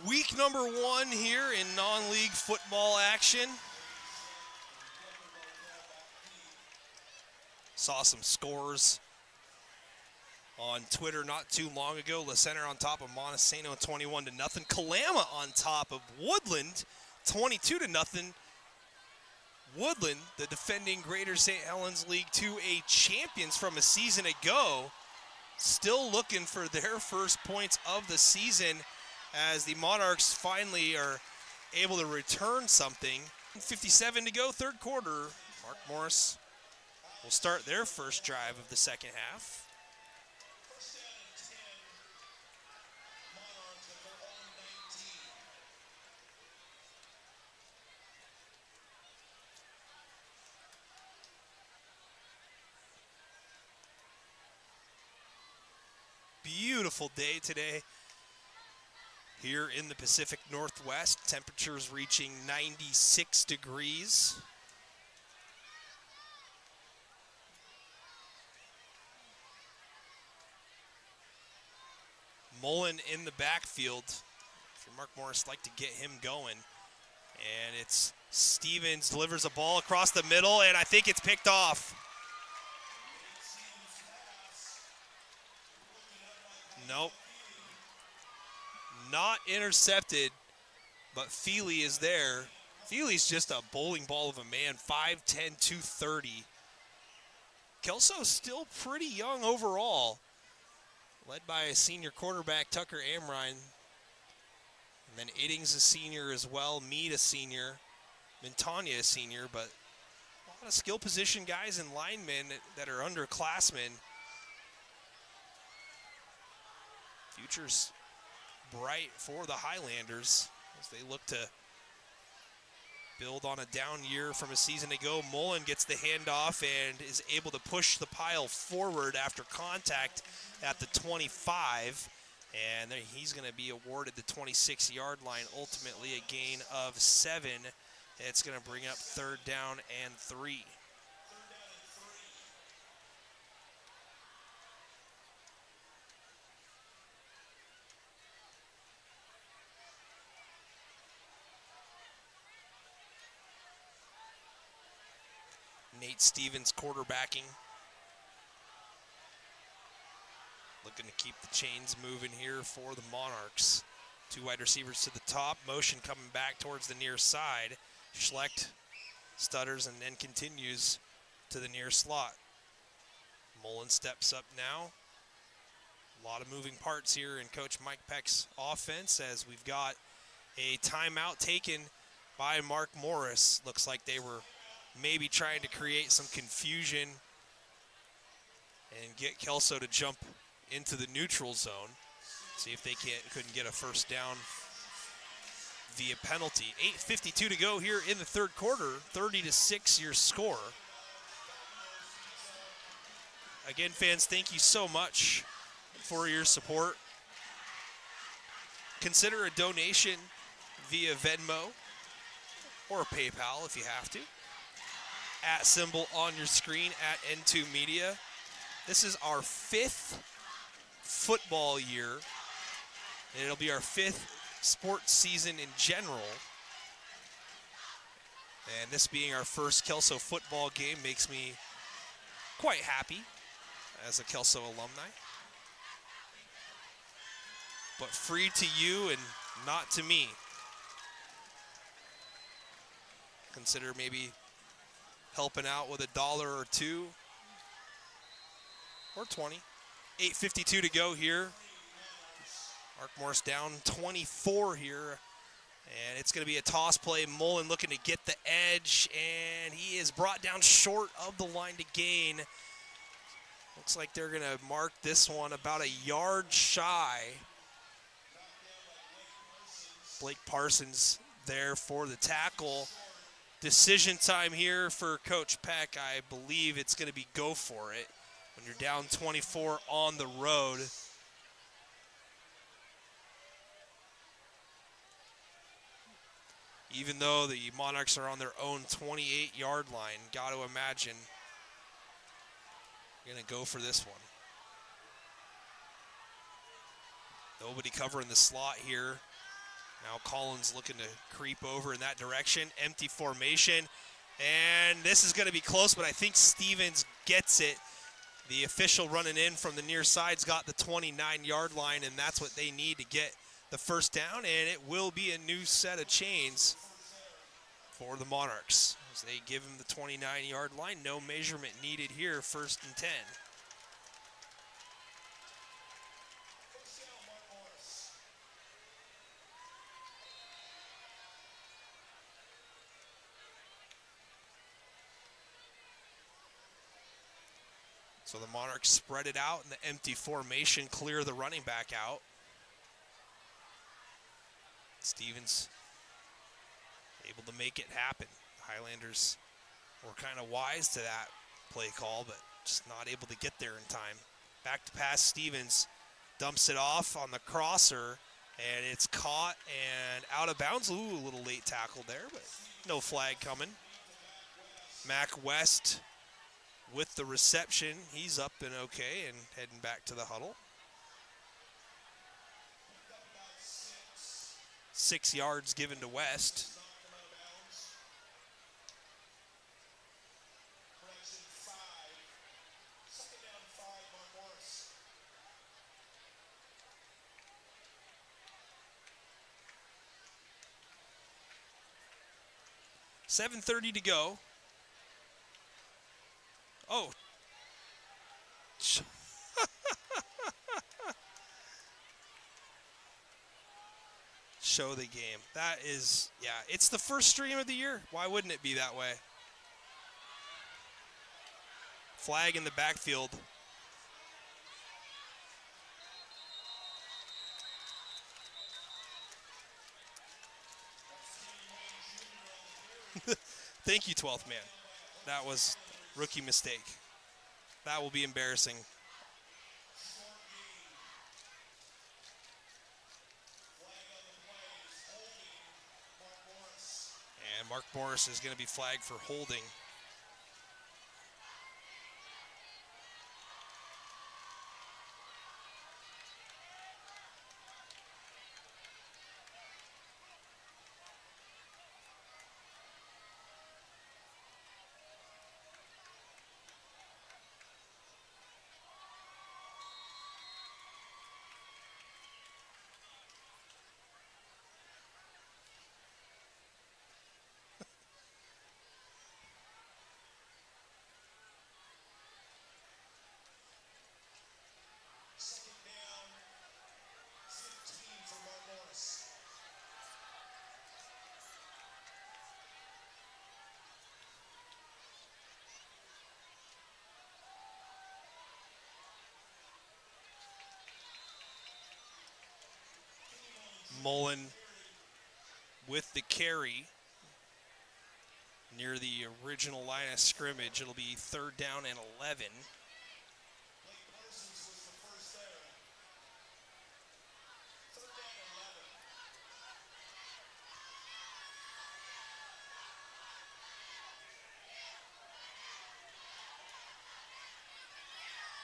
Week number 1 here in non-league football action. Saw some scores on Twitter not too long ago. La Center on top of Montesano 21-0. Kalama on top of Woodland 22-0. Woodland, the defending Greater St. Helens League 2A champions from a season ago, still looking for their first points of the season as the Monarchs finally are able to return something. 57 to go, third quarter. Mark Morris will start their first drive of the second half. beautiful day today here in the Pacific Northwest. Temperatures reaching 96 degrees. Mullen in the backfield. If you're Mark Morris, like to get him going. And it's Stevens delivers a ball across the middle, and I think it's picked off. Nope. Not intercepted, but Feely is there. Feely's just a bowling ball of a man, 5'10", 230. Kelso's still pretty young overall, led by a senior quarterback, Tucker Amrine. And then Iddings a senior as well, Meade a senior, Montagna a senior, but a lot of skill position guys and linemen that are underclassmen. Future's bright for the Highlanders as they look to build on a down year from a season ago. Mullen gets the handoff and is able to push the pile forward after contact at the 25. And he's going to be awarded the 26-yard line, ultimately a gain of 7. It's going to bring up 3rd down and 3. Nate Stevens quarterbacking. Looking to keep the chains moving here for the Monarchs. 2 wide receivers to the top. Motion coming back towards the near side. Schlecht stutters and then continues to the near slot. Mullen steps up now. A lot of moving parts here in Coach Mike Peck's offense as we've got a timeout taken by Mark Morris. Looks like they were maybe trying to create some confusion and get Kelso to jump into the neutral zone. See if they couldn't get a first down via penalty. 8:52 to go here in the 3rd quarter. 30-6 your score. Again, fans, thank you so much for your support. Consider a donation via Venmo or PayPal if you have to. @ symbol on your screen at N2 Media. This is our 5th football year, and it'll be our 5th sports season in general. And this being our first Kelso football game makes me quite happy as a Kelso alumni. But free to you and not to me. Consider maybe helping out with $1 or $2 or 20. 8:52 to go here. Mark Morris down 24 here. And it's going to be a toss play. Mullen looking to get the edge, and he is brought down short of the line to gain. Looks like they're going to mark this one about a yard shy. Blake Parsons there for the tackle. Decision time here for Coach Peck. I believe it's going to be go for it when you're down 24 on the road. Even though the Monarchs are on their own 28-yard line, got to imagine you're going to go for this one. Nobody covering the slot here. Now Collins looking to creep over in that direction. Empty formation. And this is going to be close, but I think Stevens gets it. The official running in from the near side's got the 29-yard line, and that's what they need to get the first down, and it will be a new set of chains for the Monarchs as they give him the 29-yard line. No measurement needed here, 1st and 10. So the Monarchs spread it out in the empty formation, clear the running back out. Stevens able to make it happen. The Highlanders were kind of wise to that play call, but just not able to get there in time. Back to pass, Stevens Dumps it off on the crosser, and it's caught and out of bounds. Ooh, a little late tackle there, but no flag coming. Mac West with the reception. He's up and okay and heading back to the huddle. 6 yards given to West. $7:30 to go. Oh. Show the game. That is, yeah, it's the first stream of the year. Why wouldn't it be that way? Flag in the backfield. Thank you, 12th man. That was rookie mistake. That will be embarrassing. And Mark Morris is going to be flagged for holding. Mullen with the carry near the original line of scrimmage. It'll be 3rd down and 11.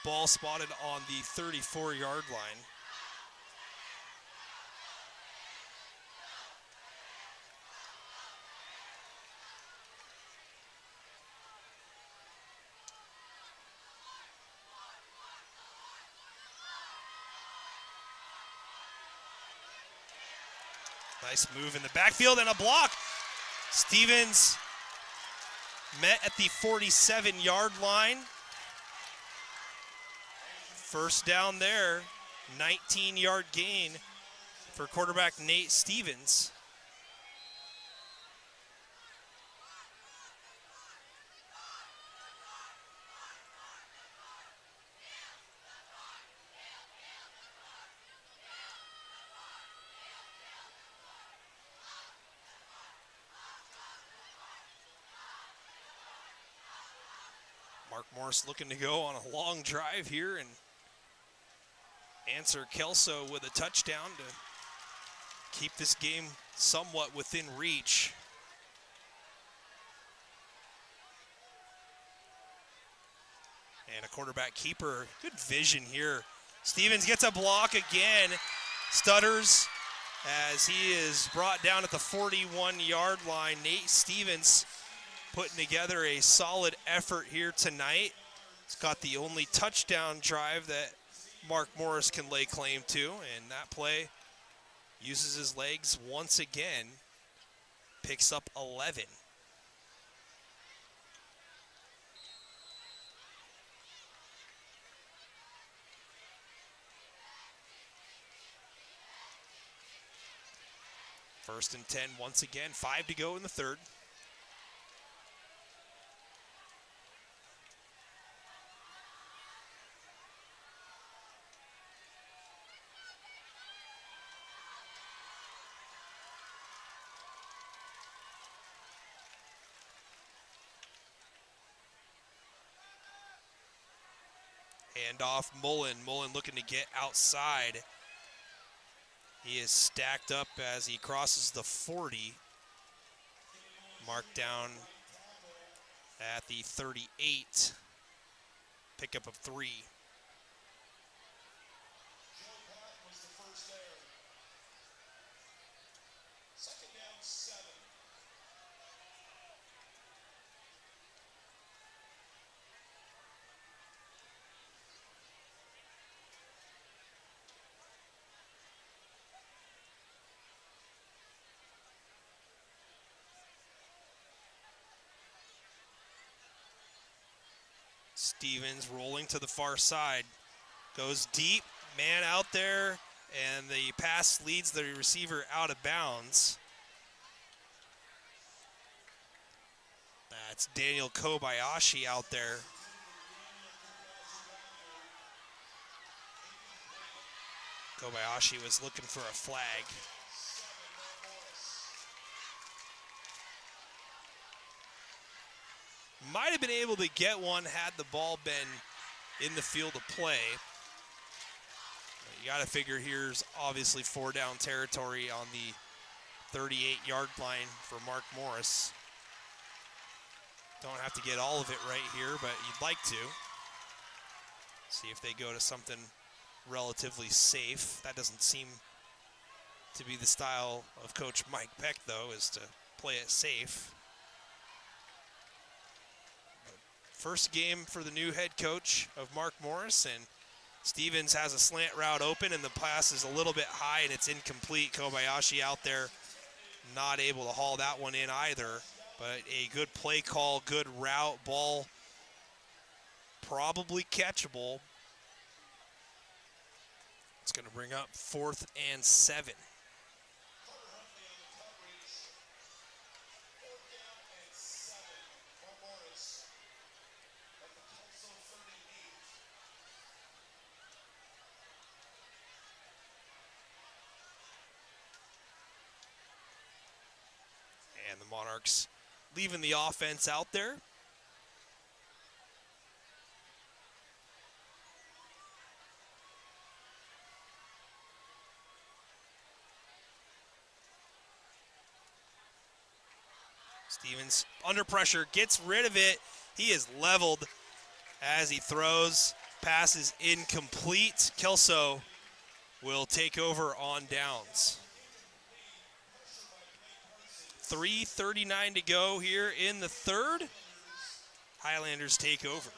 Ball spotted on the 34-yard line. Nice move in the backfield and a block. Stevens met at the 47-yard line. First down there, 19-yard gain for quarterback Nate Stevens. Mark Morris looking to go on a long drive here and answer Kelso with a touchdown to keep this game somewhat within reach. And a quarterback keeper, good vision here. Stevens gets a block again, stutters as he is brought down at the 41-yard line. Nate Stevens putting together a solid effort here tonight. He's got the only touchdown drive that Mark Morris can lay claim to, and that play uses his legs once again, picks up 11. First and 10 once again, 5 to go in the third. Hand off Mullen. Mullen looking to get outside. He is stacked up as he crosses the 40. Marked down at the 38. Pickup of 3. Stevens rolling to the far side. Goes deep, man out there, and the pass leads the receiver out of bounds. That's Daniel Kobayashi out there. Kobayashi was looking for a flag. Might have been able to get one had the ball been in the field of play. But you got to figure here's obviously 4 down territory on the 38-yard line for Mark Morris. Don't have to get all of it right here, but you'd like to. See if they go to something relatively safe. That doesn't seem to be the style of Coach Mike Peck, though, is to play it safe. First game for the new head coach of Mark Morris, and Stevens has a slant route open, and the pass is a little bit high, and it's incomplete. Kobayashi out there not able to haul that one in either, but a good play call, good route, ball probably catchable. It's going to bring up 4th and 7. And the Monarchs leaving the offense out there. Stevens under pressure, gets rid of it. He is leveled as he throws. Pass is incomplete. Kelso will take over on downs. 3:39 to go here in the third. Highlanders take over.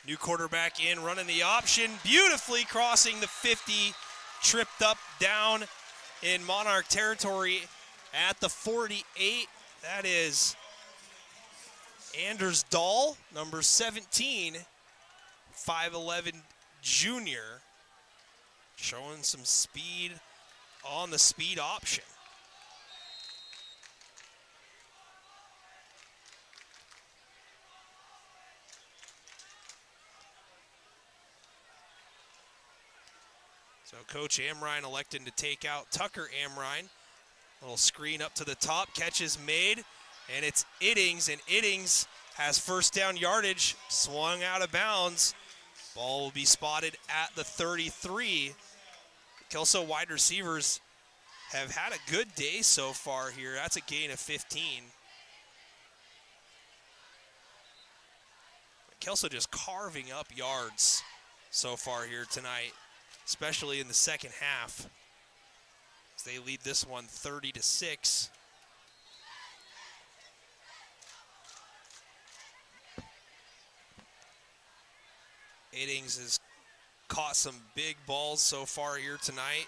New quarterback in, running the option, beautifully crossing the 50, tripped up down in Monarch territory at the 48. That is Anders Dahl, number 17, 5'11 junior, showing some speed on the speed option. So Coach Amrine electing to take out Tucker Amrine. Little screen up to the top, catch is made, and it's Iddings, and Iddings has first down yardage, swung out of bounds. Ball will be spotted at the 33. Kelso wide receivers have had a good day so far here. That's a gain of 15. Kelso just carving up yards so far here tonight, especially in the second half, as they lead this one 30-6. Iddings has caught some big balls so far here tonight.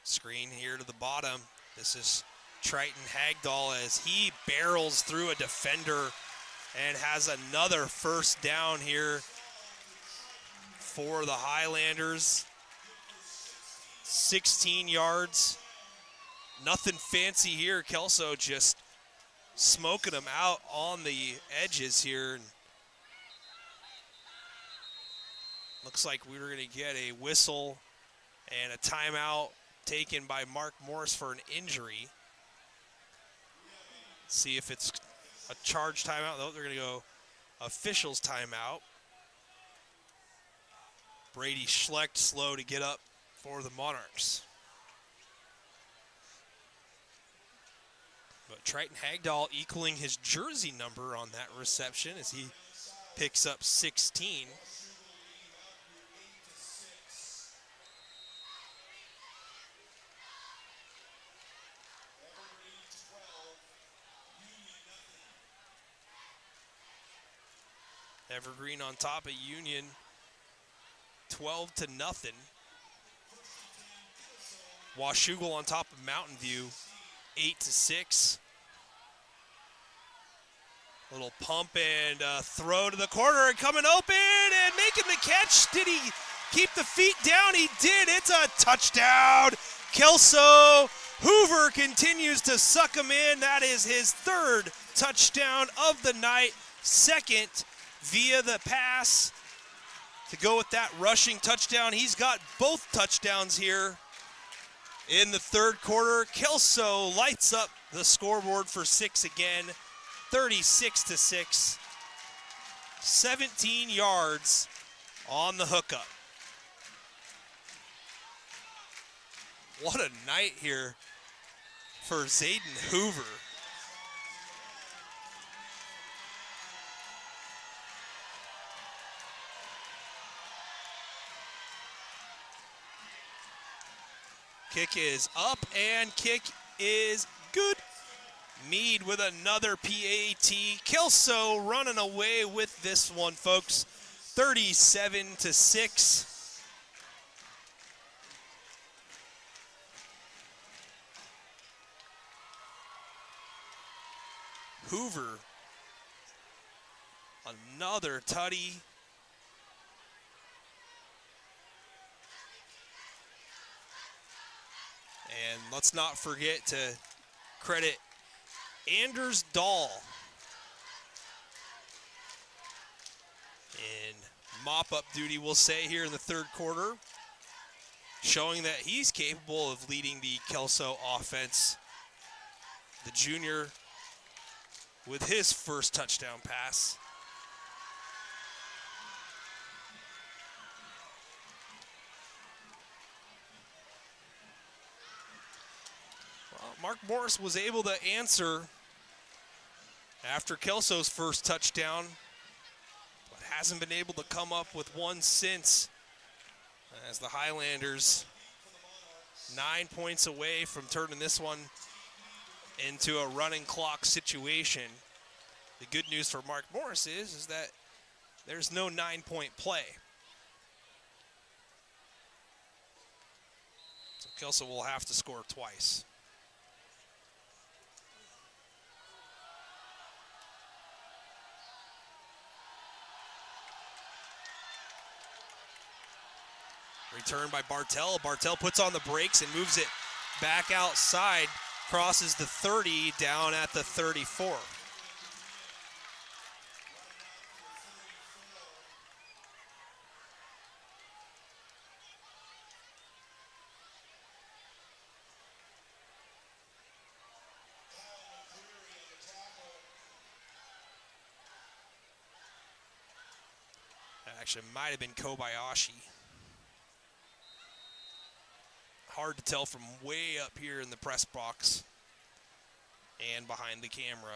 Screen here to the bottom. This is Triton Hagdahl as he barrels through a defender and has another first down here for the Highlanders. 16 yards. Nothing fancy here. Kelso just smoking them out on the edges here. Looks like we were going to get a whistle and a timeout taken by Mark Morris for an injury. See if it's a charge timeout. They're going to go officials timeout. Brady Schlecht slow to get up for the Monarchs. But Triton Hagdahl equaling his jersey number on that reception as he picks up 16. Evergreen on top of Union, 12-0. Washougal on top of Mountain View, 8-6. Little pump and throw to the corner and coming open and making the catch. Did he keep the feet down? He did. It's a touchdown. Kelso Hoover continues to suck him in. That is his third touchdown of the night. Second via the pass to go with that rushing touchdown. He's got both touchdowns here in the third quarter. Kelso lights up the scoreboard for 6 again, 36-6, 17 yards on the hookup. What a night here for Zayden Hoover. Kick is up and kick is good. Meade with another PAT. Kelso running away with this one, folks. 37-6. Hoover, another tutty. And let's not forget to credit Anders Dahl in mop-up duty, we'll say, here in the third quarter, showing that he's capable of leading the Kelso offense. The junior with his first touchdown pass. Mark Morris was able to answer after Kelso's first touchdown, but hasn't been able to come up with one since, as the Highlanders 9 points away from turning this one into a running clock situation. The good news for Mark Morris is that there's no 9-point play. So Kelso will have to score twice. Return by Bartel. Bartel puts on the brakes and moves it back outside. Crosses the 30 down at the 34. Actually, might have been Kobayashi. Hard to tell from way up here in the press box and behind the camera.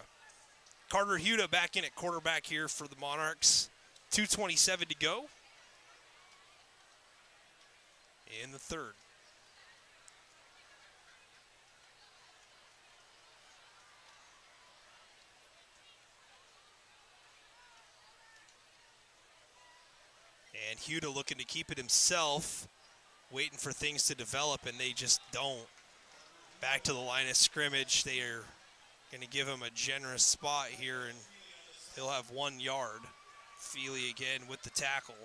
Carter Huda back in at quarterback here for the Monarchs. 2:27 to go in the third. And Huda looking to keep it himself. waiting for things to develop, and they just don't. Back to the line of scrimmage. They are going to give him a generous spot here, and he'll have 1 yard. Feely again with the tackle.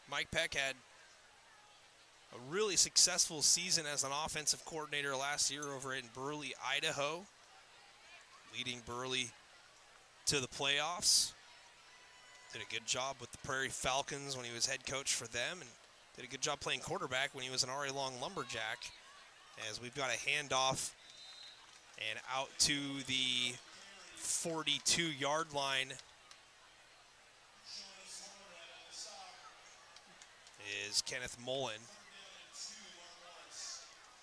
Mike Peck had a really successful season as an offensive coordinator last year over in Burley, Idaho, leading Burley to the playoffs. Did a good job with the Prairie Falcons when he was head coach for them, and did a good job playing quarterback when he was an R.A. Long Lumberjack. As we've got a handoff and out to the 42-yard line is Kenneth Mullen.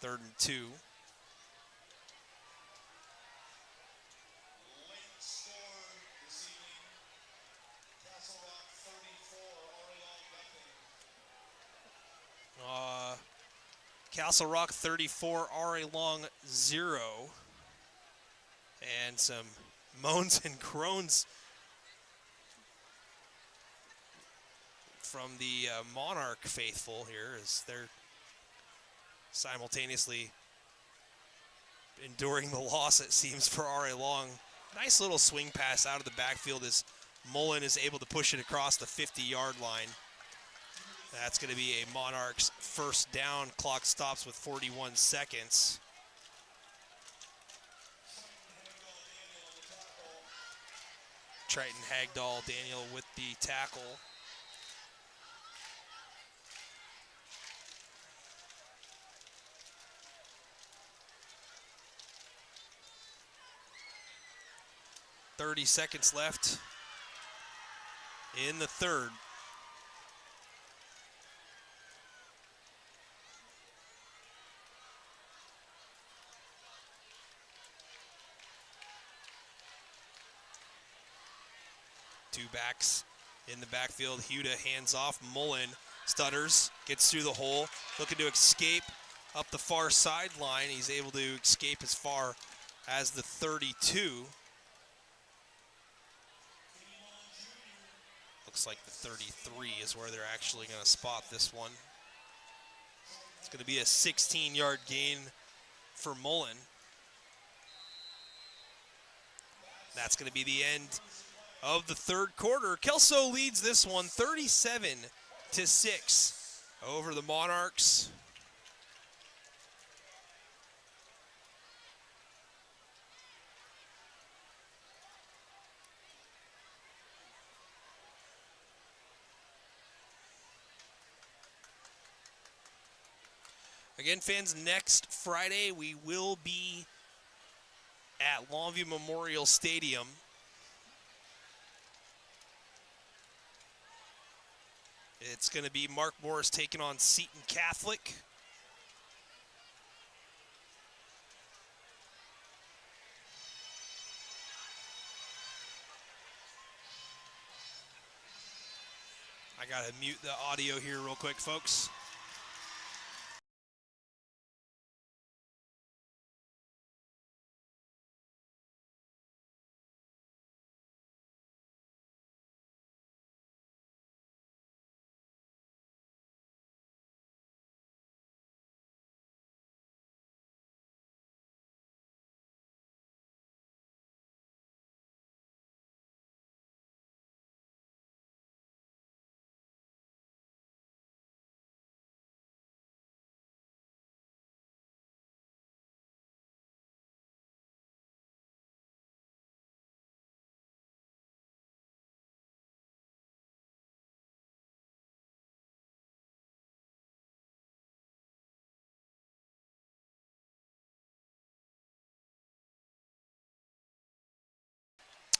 3rd and 2. Castle Rock 34, R.A. Long 0. And some moans and groans from the Monarch faithful here as they're simultaneously enduring the loss, it seems, for R.A. Long. Nice little swing pass out of the backfield as Mullen is able to push it across the 50-yard line. That's going to be a Monarchs first down. Clock stops with 41 seconds. Triton Hagdahl Daniel with the tackle. .30 seconds left in the third. Two backs in the backfield. Huda hands off. Mullen stutters, gets through the hole, looking to escape up the far sideline. He's able to escape as far as the 32. Looks like the 33 is where they're actually going to spot this one. It's going to be a 16-yard gain for Mullen. That's going to be the end of the third quarter. Kelso leads this one 37-6 over the Monarchs. Again, fans, next Friday we will be at Longview Memorial Stadium. It's going to be Mark Morris taking on Seton Catholic. I got to mute the audio here real quick, folks.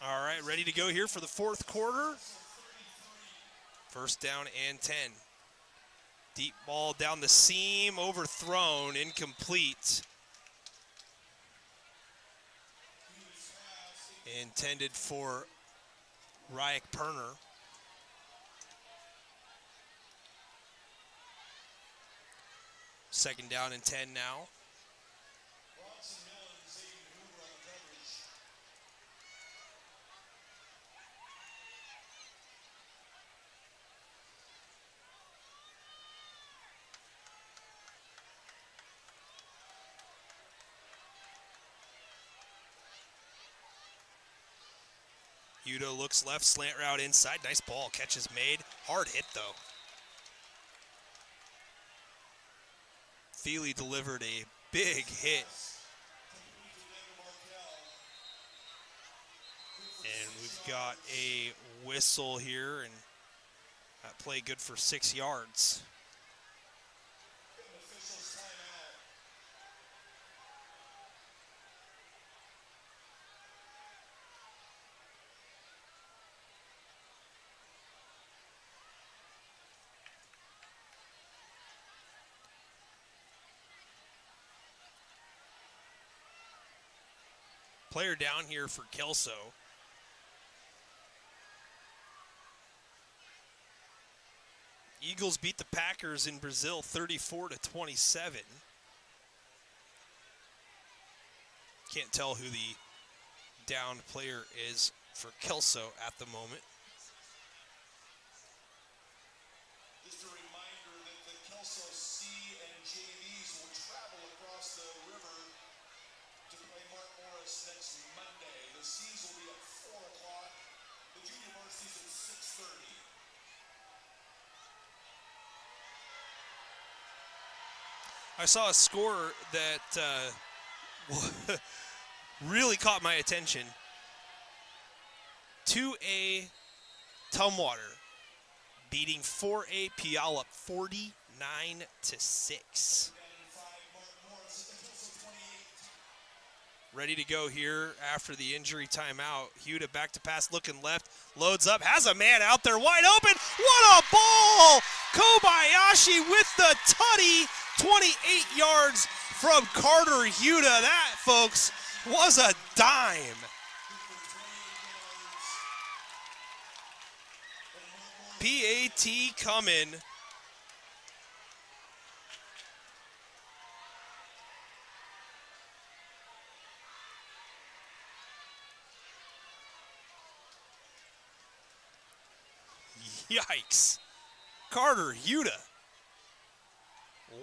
All right, ready to go here for the fourth quarter. First down and 10. Deep ball down the seam, overthrown, incomplete. Intended for Ryak Perner. Second down and 10 now. Udo looks left, slant route inside. Nice ball. Catch is made. Hard hit, though. Feely delivered a big hit. And we've got a whistle here, and that play good for 6 yards. Player down here for Kelso. Eagles beat the Packers in Brazil 34-27. Can't tell who the downed player is for Kelso at the moment. Just a reminder that the Kelso C and JVs will travel across the river to play Morris next Monday. The C's will be at 4 o'clock. The junior varsities at 6:30. I saw a score that really caught my attention. 2A Tumwater beating 4A Puyallup 49-6. Ready to go here after the injury timeout. Huda back to pass, looking left, loads up, has a man out there wide open. What a ball! Kobayashi with the tutty, 28 yards from Carter Huda. That, folks, was a dime. PAT coming. Yikes. Carter Huda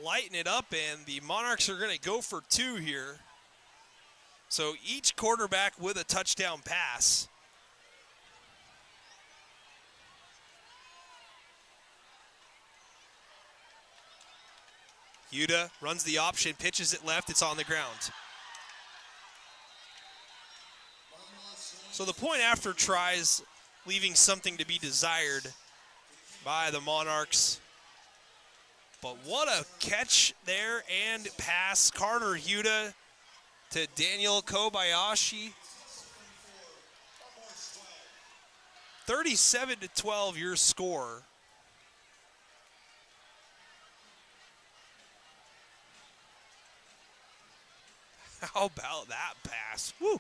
lighting it up, and the Monarchs are going to go for 2 here. So each quarterback with a touchdown pass. Huda runs the option, pitches it left, it's on the ground. So the point after tries, leaving something to be desired by the Monarchs. But what a catch there and pass. Carter Huda to Daniel Kobayashi. 37-12 your score. How about that pass? Woo!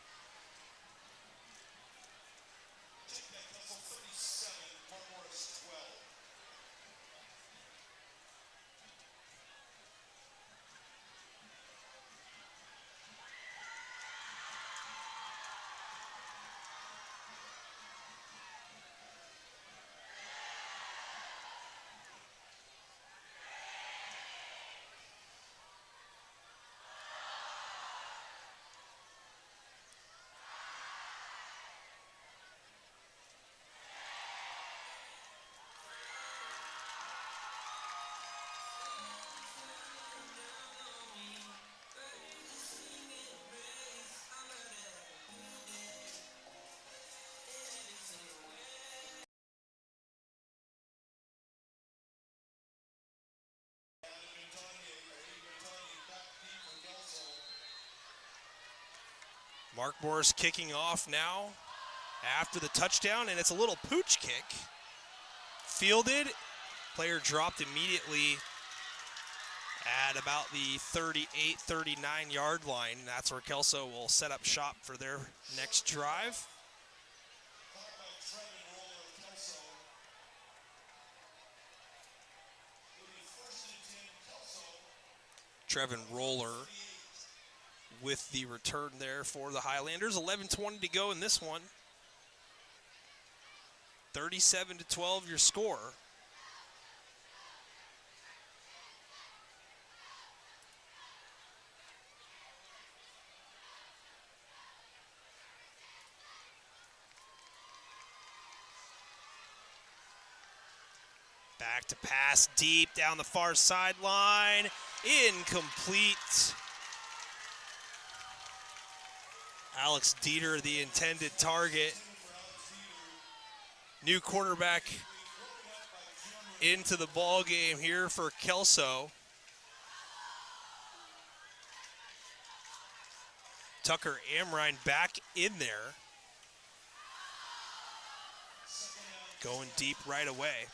Mark Morris kicking off now after the touchdown, and it's a little pooch kick. Fielded, player dropped immediately at about the 38, 39-yard line. That's where Kelso will set up shop for their next drive. Trevin Roller with the return there for the Highlanders. 11:20 to go in this one. 37-12 your score. Back to pass deep down the far sideline. Incomplete. Alex Dieter, the intended target. New quarterback into the ball game here for Kelso. Tucker Amrine back in there. Going deep right away.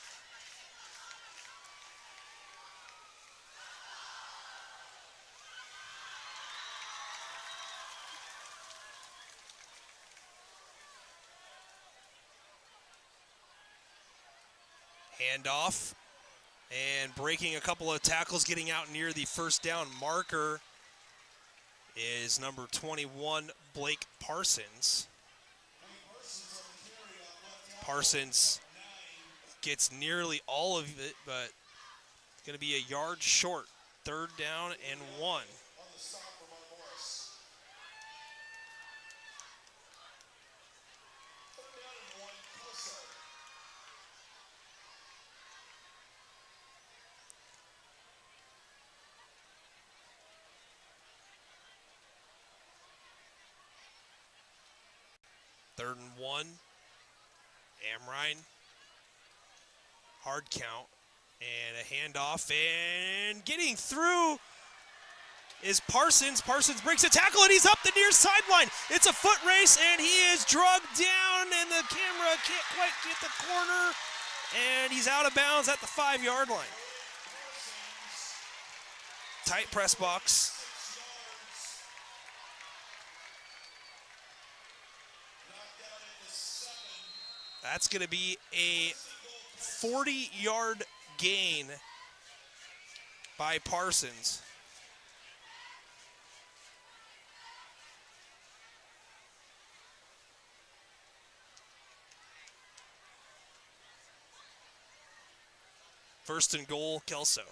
Handoff, and breaking a couple of tackles, getting out near the first down marker is number 21, Blake Parsons. Parsons gets nearly all of it, but it's going to be a yard short. 3rd down and 1. Third and 1. Amrine. Hard count. And a handoff. And getting through is Parsons. Parsons breaks a tackle, and he's up the near sideline. It's a foot race, and he is drugged down, and the camera can't quite get the corner. And he's out of bounds at the 5-yard line. Tight press box. That's going to be a 40-yard gain by Parsons. First and goal, Kelso.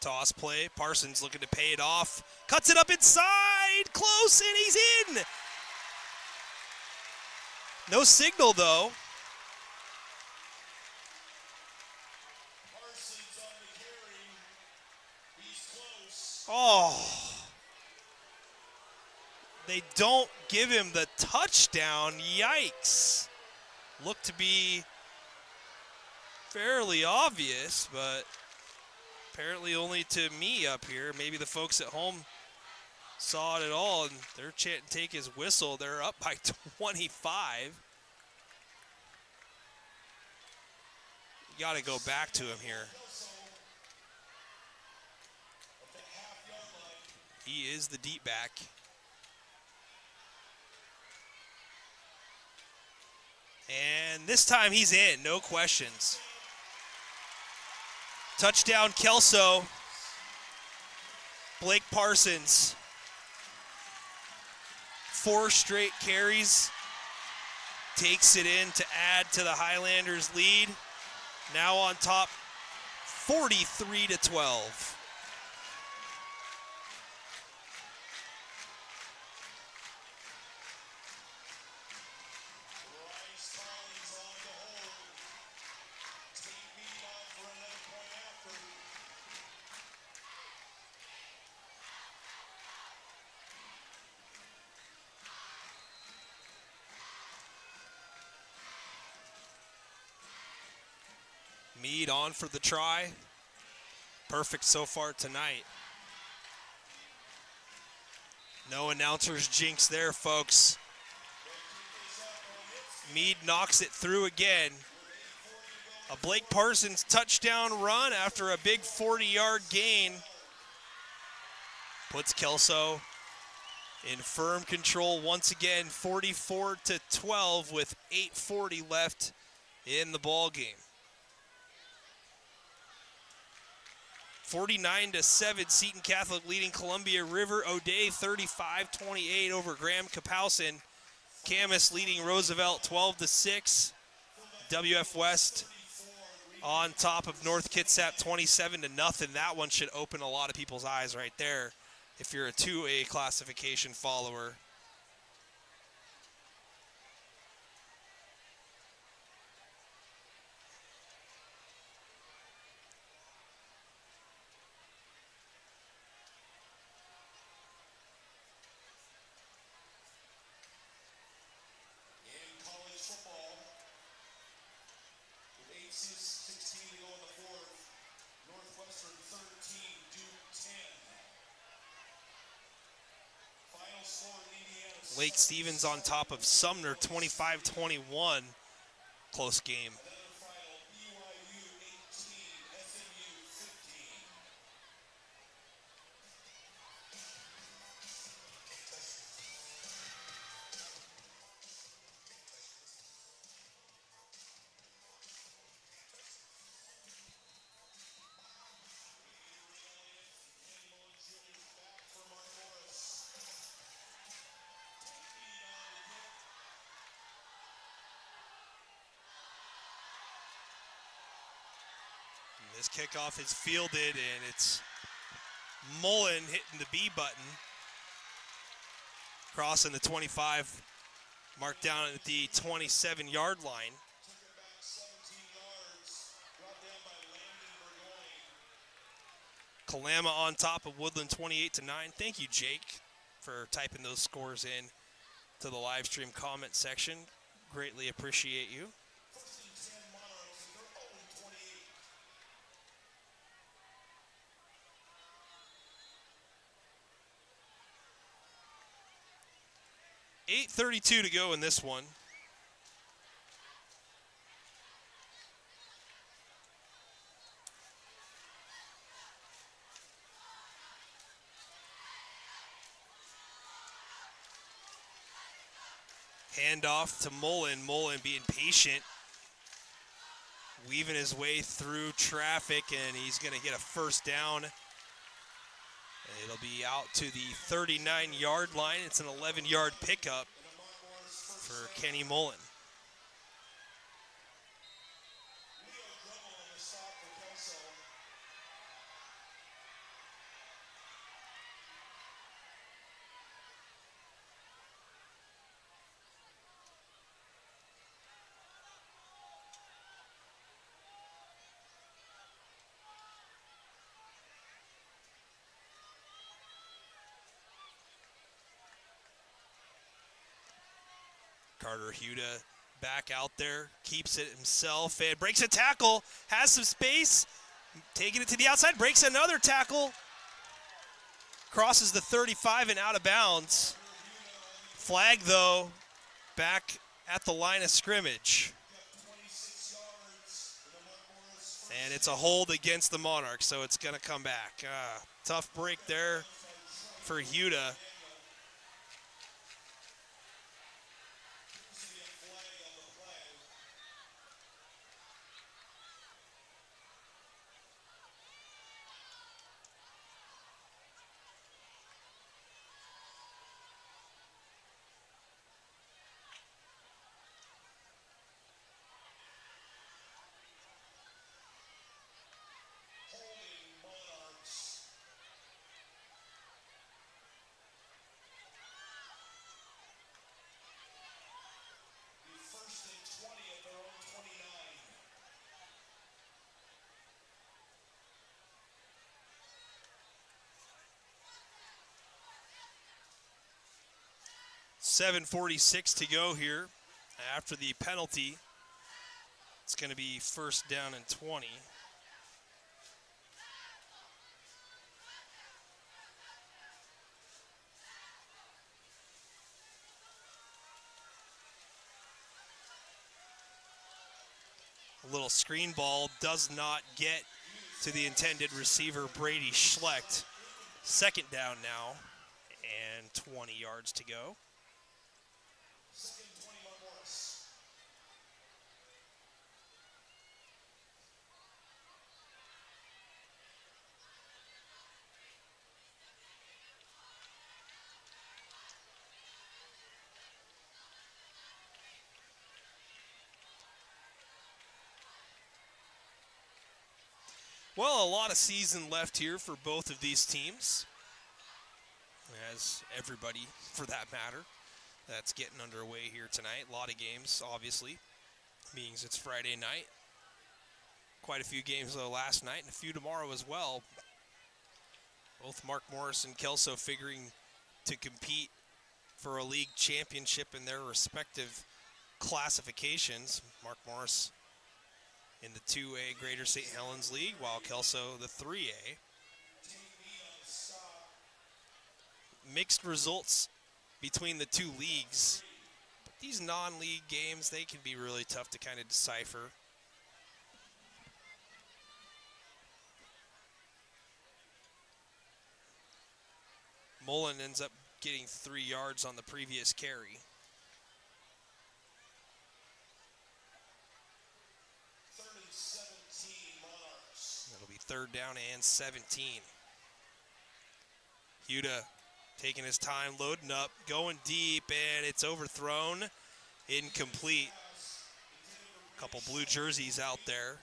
Toss play. Parsons looking to pay it off. Cuts it up inside. Close, and he's in. No signal, though. Parsons on the carry. He's close. Oh. They don't give him the touchdown. Yikes. Looked to be fairly obvious, but apparently only to me up here. Maybe the folks at home saw it at all, and they're chanting take his whistle. They're up by 25. You got to go back to him here. He is the deep back. And this time he's in, no questions. Touchdown, Kelso. Blake Parsons. 4 straight carries. Takes it in to add to the Highlanders' lead. Now on top, 43-12. Meade on for the try. Perfect so far tonight. No announcer's jinx there, folks. Meade knocks it through again. A Blake Parsons touchdown run after a big 40-yard gain puts Kelso in firm control once again, 44-12 with 8:40 left in the ball game. 49-7, Seton Catholic leading Columbia River. O'Day 35-28 over Graham Kapowson. Camas leading Roosevelt 12-6. WF West on top of North Kitsap 27-0. That one should open a lot of people's eyes right there if you're a 2A classification follower. In college football, with 8:16 to go in the fourth, Northwestern 13, Duke 10. Final score in Indiana. Lake Stevens on top of Sumner 25-21. Close game. Another final, BYU 18, SMU 15. Back for Mark Morris. This kickoff is fielded, and it's Mullen hitting the B button. Crossing the 25, marked down at the 27-yard line. Took it back 17 yards. Brought down by Landon Burgoyne. Kalama on top of Woodland 28-9. Thank you, Jake, for typing those scores in to the live stream comment section. Greatly appreciate you. First and 10 Monarchs, and they're 0-28. 8:32 to go in this one. Handoff to Mullen. Mullen being patient, weaving his way through traffic, and he's going to get a first down. It'll be out to the 39-yard line. It's an 11-yard pickup for Kenny Mullen. Leo Drummond on the stop for Kelso. Carter Huda back out there, keeps it himself, and breaks a tackle, has some space, taking it to the outside, breaks another tackle, crosses the 35 and out of bounds. Flag, though, back at the line of scrimmage. 26 yards. And the Mark Morris And it's a hold against the Monarchs, so it's going to come back. Tough break there for Huda. see a flag on the play. Holding Monarchs. The first and 20 at their own 29. .746 to go here after the penalty. It's going to be first down and 20. Little screen ball does not get to the intended receiver, Brady Schlecht. Second down now, and 20 yards to go. Second 21 Morris. Well, a lot of season left here for both of these teams, as everybody, for that matter, that's getting underway here tonight. A lot of games, obviously, means it's Friday night. Quite a few games, though, last night, and a few tomorrow as well. Both Mark Morris and Kelso figuring to compete for a league championship in their respective classifications. Mark Morris in the 2A Greater St. Helens League, while Kelso the 3A. Mixed results between the two leagues. But these non-league games, they can be really tough to kind of decipher. Mullen ends up getting 3 yards on the previous carry. It'll be third down and 17. Huda taking his time, loading up, going deep, and it's overthrown. Incomplete. Couple blue jerseys out there.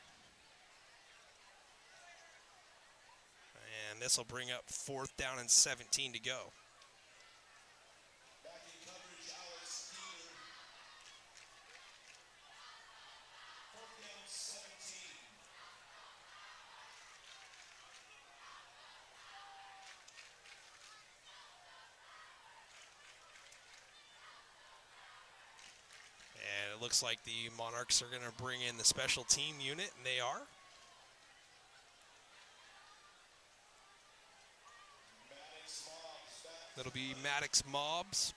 And this will bring up fourth down and 17 to go. Back in coverage, Alex Peter. Fourth down, 17. And it looks like the Monarchs are going to bring in the special team unit, and they are. That'll be Maddox Mobs.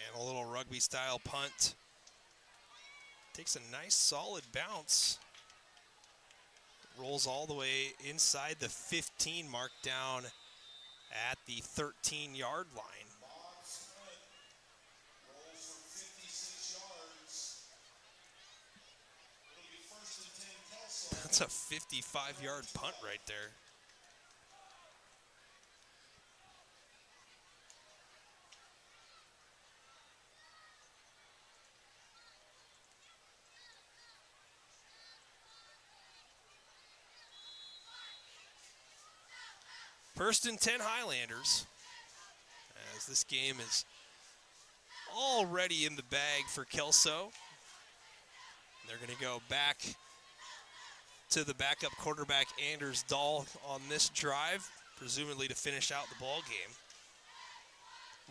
And a little rugby style punt. Takes a nice solid bounce. Rolls all the way inside the 15 mark, down at the 13-yard line. Rolls for 56 yards. It'll be first and 10 Kelso. That's a 55-yard punt right there. First and 10 Highlanders, as this game is already in the bag for Kelso. They're going to go back to the backup quarterback Anders Dahl on this drive, presumably to finish out the ball game.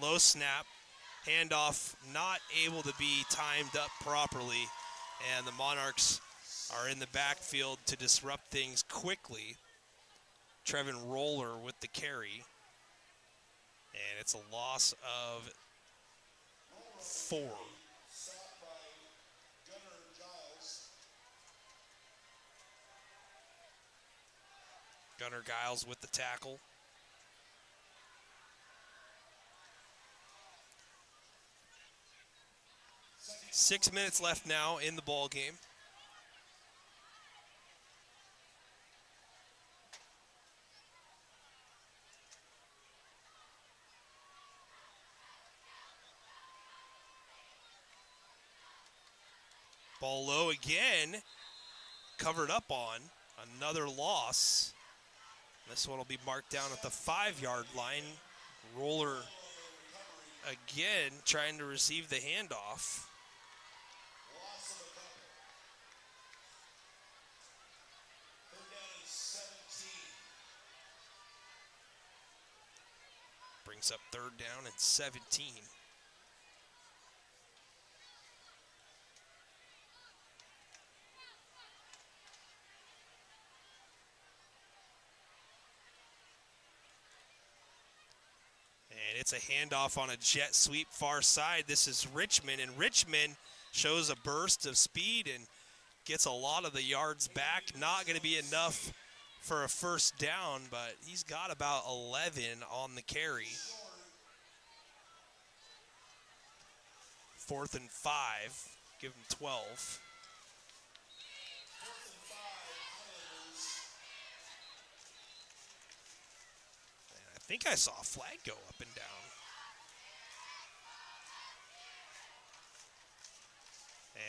Low snap, handoff not able to be timed up properly, and the Monarchs are in the backfield to disrupt things quickly. Trevin Roller with the carry, and it's a loss of 4. Stopped by Gunnar Giles. Gunnar Giles with the tackle. Second 6 minutes left now in the ball game. Ball low again, covered up on. Another loss. This one will be marked down at the 5-yard line. Roller again trying to receive the handoff. loss of a couple. Third down and 17. Brings up third down and 17. gets a handoff on a jet sweep far side. This is Richmond, and Richmond shows a burst of speed and gets a lot of the yards back. Not going to be enough for a first down, but he's got about 11 on the carry. 4th and 5. Give him 12. And I think I saw a flag go up and down.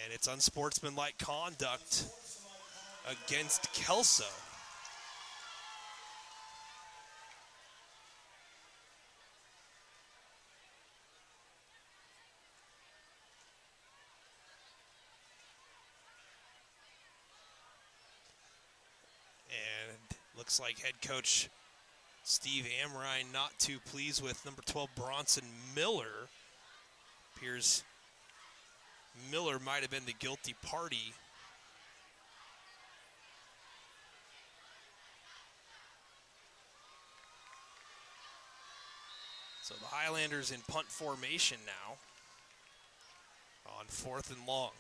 And it's unsportsmanlike conduct against Kelso. And looks like head coach Steve Amrine not too pleased with number 12 Bronson Miller. Appears Miller might have been the guilty party. So the Highlanders in punt formation now on 4th and long.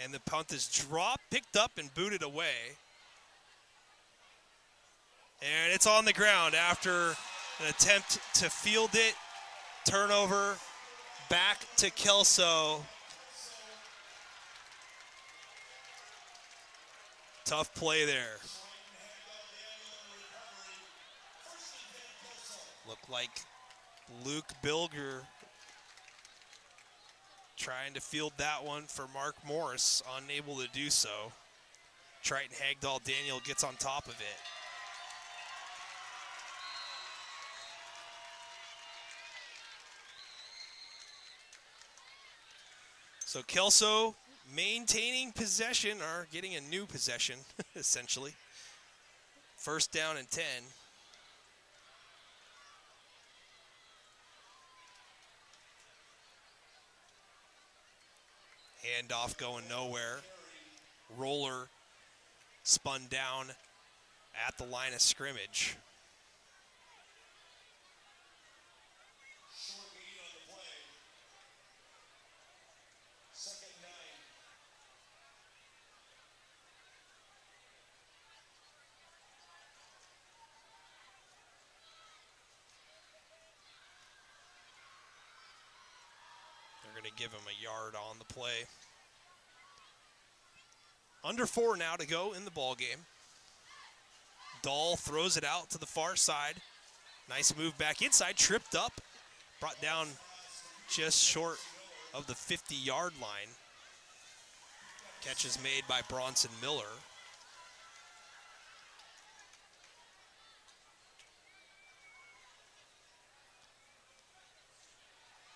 And the punt is dropped, picked up, and booted away. And it's on the ground after an attempt to field it. Turnover back to Kelso. Tough play there. Looked like Luke Bilger trying to field that one for Mark Morris, unable to do so. Triton Hagdahl Daniel gets on top of it. So Kelso maintaining possession, or getting a new possession, essentially. 1st down and 10. Handoff going nowhere. Roller spun down at the line of scrimmage. Short lead on the play. 2nd and 9. They're going to give him a yard on the play. Under 4 now to go in the ball game. Dahl throws it out to the far side. Nice move back inside, tripped up, brought down just short of the 50-yard line. Catch is made by Bronson Miller.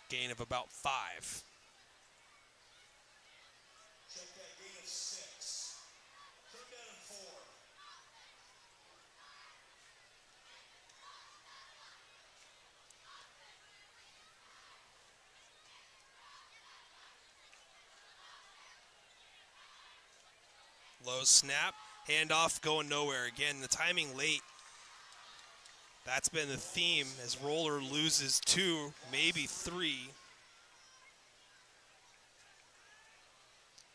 Gain of about 5. Check that gain of 6. 3rd down and 4. Low snap, handoff going nowhere. Again, the timing late. That's been the theme as Roller loses 2, maybe 3.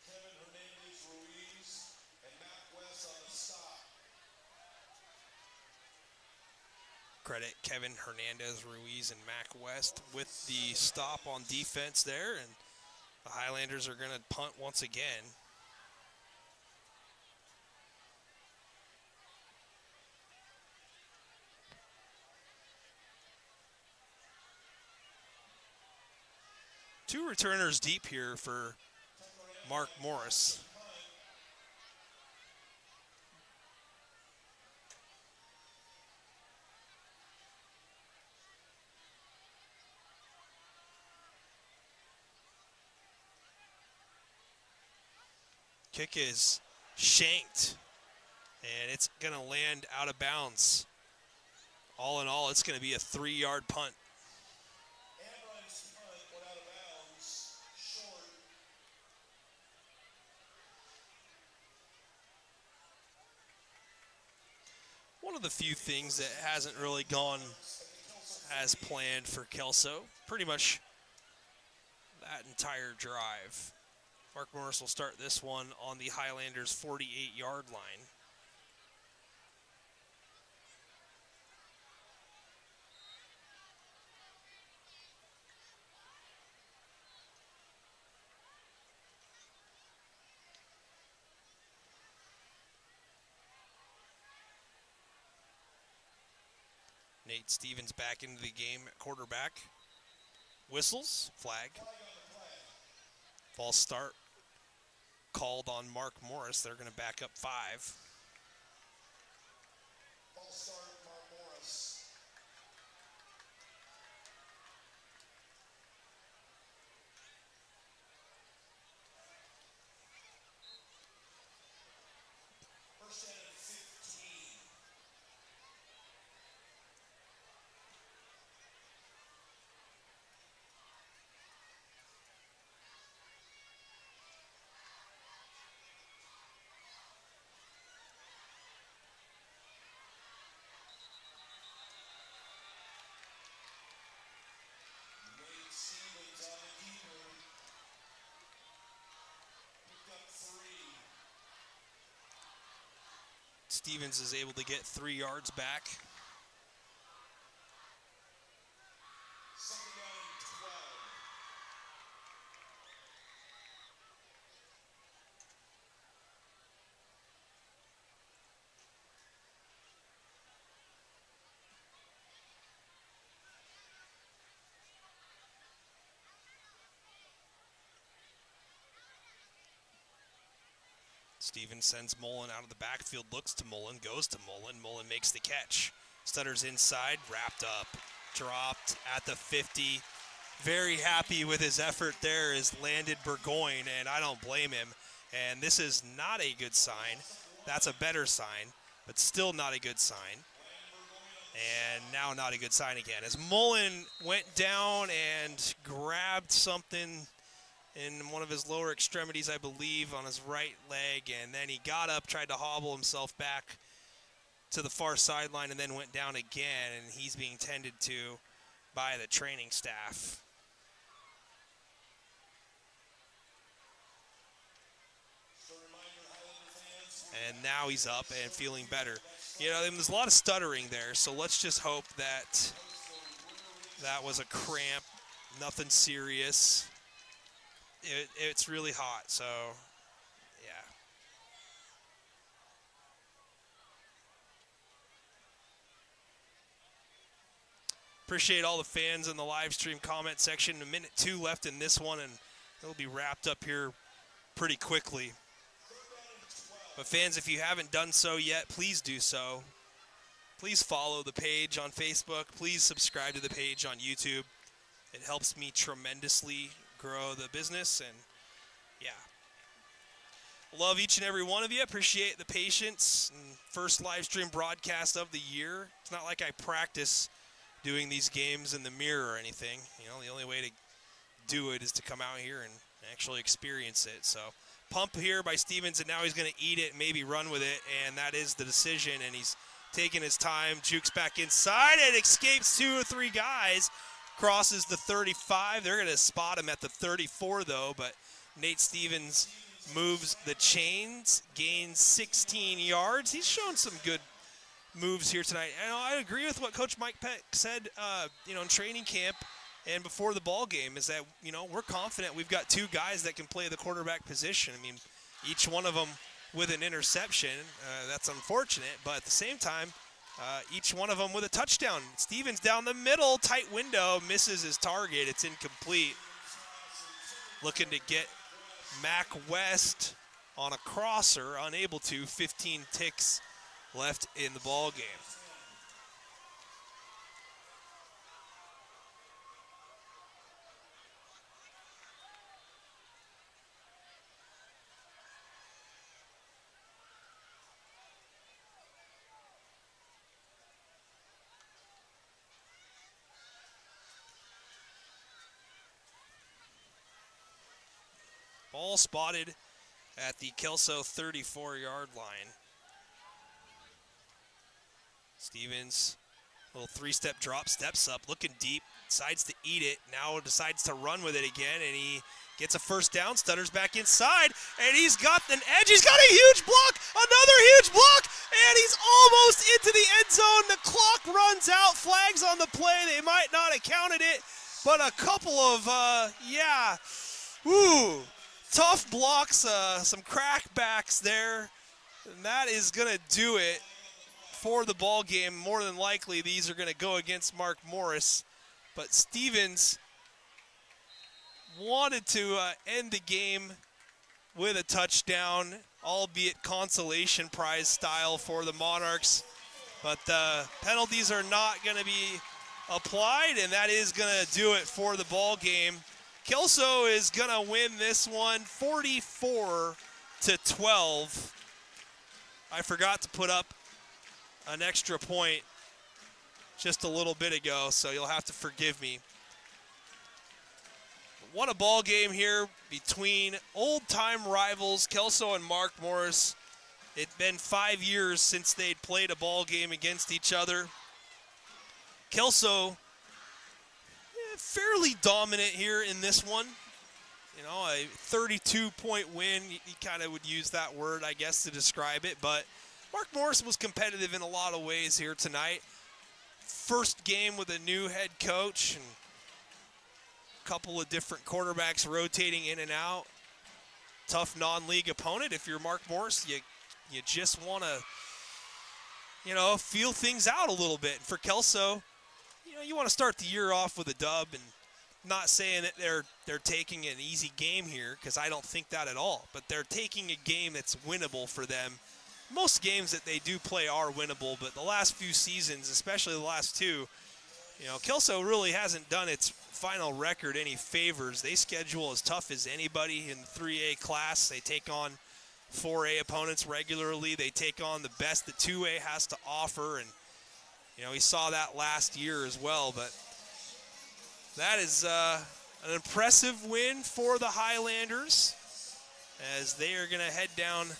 Kevin Hernandez Ruiz and Matt West on the stop. Credit Kevin Hernandez Ruiz and Mac West with the stop on defense there, and the Highlanders are going to punt once again. Two returners deep here for Mark Morris. Kick is shanked, and it's going to land out of bounds. All in all, it's going to be a 3-yard punt. Amrine's punt went out of bounds, short. One of the few things that hasn't really gone as planned for Kelso. Pretty much that entire drive. Mark Morris will start this one on the Highlanders' 48-yard line. Nate Stevens back into the game at quarterback. Whistles, flag. False start called on Mark Morris. They're going to back up 5. False start, Mark Morris. First down and 15. Nate Stevens on the keeper. Picked up 3. Stevens is able to get 3 yards back. Second down and 12. Stevens sends Mullen out of the backfield, looks to Mullen, goes to Mullen. Mullen makes the catch. Stutters inside, wrapped up, dropped at the 50. Very happy with his effort there is Landon Burgoyne, and I don't blame him. And this is not a good sign. That's a better sign, but still not a good sign. And now not a good sign again. As Mullen went down and grabbed something in one of his lower extremities, I believe, on his right leg, and then he got up, tried to hobble himself back to the far sideline, and then went down again, and he's being tended to by the training staff. And now he's up and feeling better. You know, there's a lot of stuttering there, so let's just hope that that was a cramp, nothing serious. It's really hot, so yeah. Appreciate all the fans in the live stream comment section. A minute 2 left in this one, and it'll be wrapped up here pretty quickly. But fans, if you haven't done so yet, please do so. Please follow the page on Facebook. Please subscribe to the page on YouTube. It helps me tremendously grow the business, and yeah. Love each and every one of you. Appreciate the patience. And first live stream broadcast of the year. It's not like I practice doing these games in the mirror or anything. You know, the only way to do it is to come out here and actually experience it. So pump here by Stevens, and now he's going to eat it, maybe run with it, and that is the decision, and he's taking his time, jukes back inside, and escapes 2 or 3 guys. Crosses the 35. They're going to spot him at the 34, though, but Nate Stevens moves the chains, gains 16 yards. He's shown some good moves here tonight. And I agree with what Coach Mike Peck said, in training camp and before the ball game, is that, we're confident we've got 2 guys that can play the quarterback position. I mean, each one of them with an interception. That's unfortunate, but at the same time, each one of them with a touchdown. Stevens down the middle, tight window, misses his target. It's incomplete. Looking to get Mac West on a crosser, unable to. 15 ticks left in the ball game. Ball spotted at the Kelso 34-yard line. Stevens, little three-step drop, steps up, looking deep, decides to eat it. Now decides to run with it again, and he gets a first down, stutters back inside, and he's got an edge. He's got a huge block, another huge block, and he's almost into the end zone. The clock runs out, flags on the play. They might not have counted it, but a couple of, tough blocks, some crackbacks there, and that is going to do it for the ball game. More than likely, these are going to go against Mark Morris, but Stevens wanted to end the game with a touchdown, albeit consolation prize style for the Monarchs. But penalties are not going to be applied, and that is going to do it for the ball game. Kelso is going to win this one 44-12. I forgot to put up an extra point just a little bit ago, so you'll have to forgive me. What a ball game here between old-time rivals Kelso and Mark Morris. It's been 5 years since they'd played a ball game against each other. Kelso fairly dominant here in this one. You know, a 32-point win. You kind of would use that word, I guess, to describe it. But Mark Morris was competitive in a lot of ways here tonight. First game with a new head coach and a couple of different quarterbacks rotating in and out. Tough non-league opponent. If you're Mark Morris, you just want to, feel things out a little bit. For Kelso, you want to start the year off with a dub, and not saying that they're taking an easy game here, because I don't think that at all. But they're taking a game that's winnable for them. Most games that they do play are winnable, but the last few seasons, especially the last two, Kelso really hasn't done its final record any favors. They schedule as tough as anybody in the 3A class. They take on 4A opponents regularly. They take on the best that 2A has to offer, and we saw that last year as well. But that is an impressive win for the Highlanders, as they are going to head down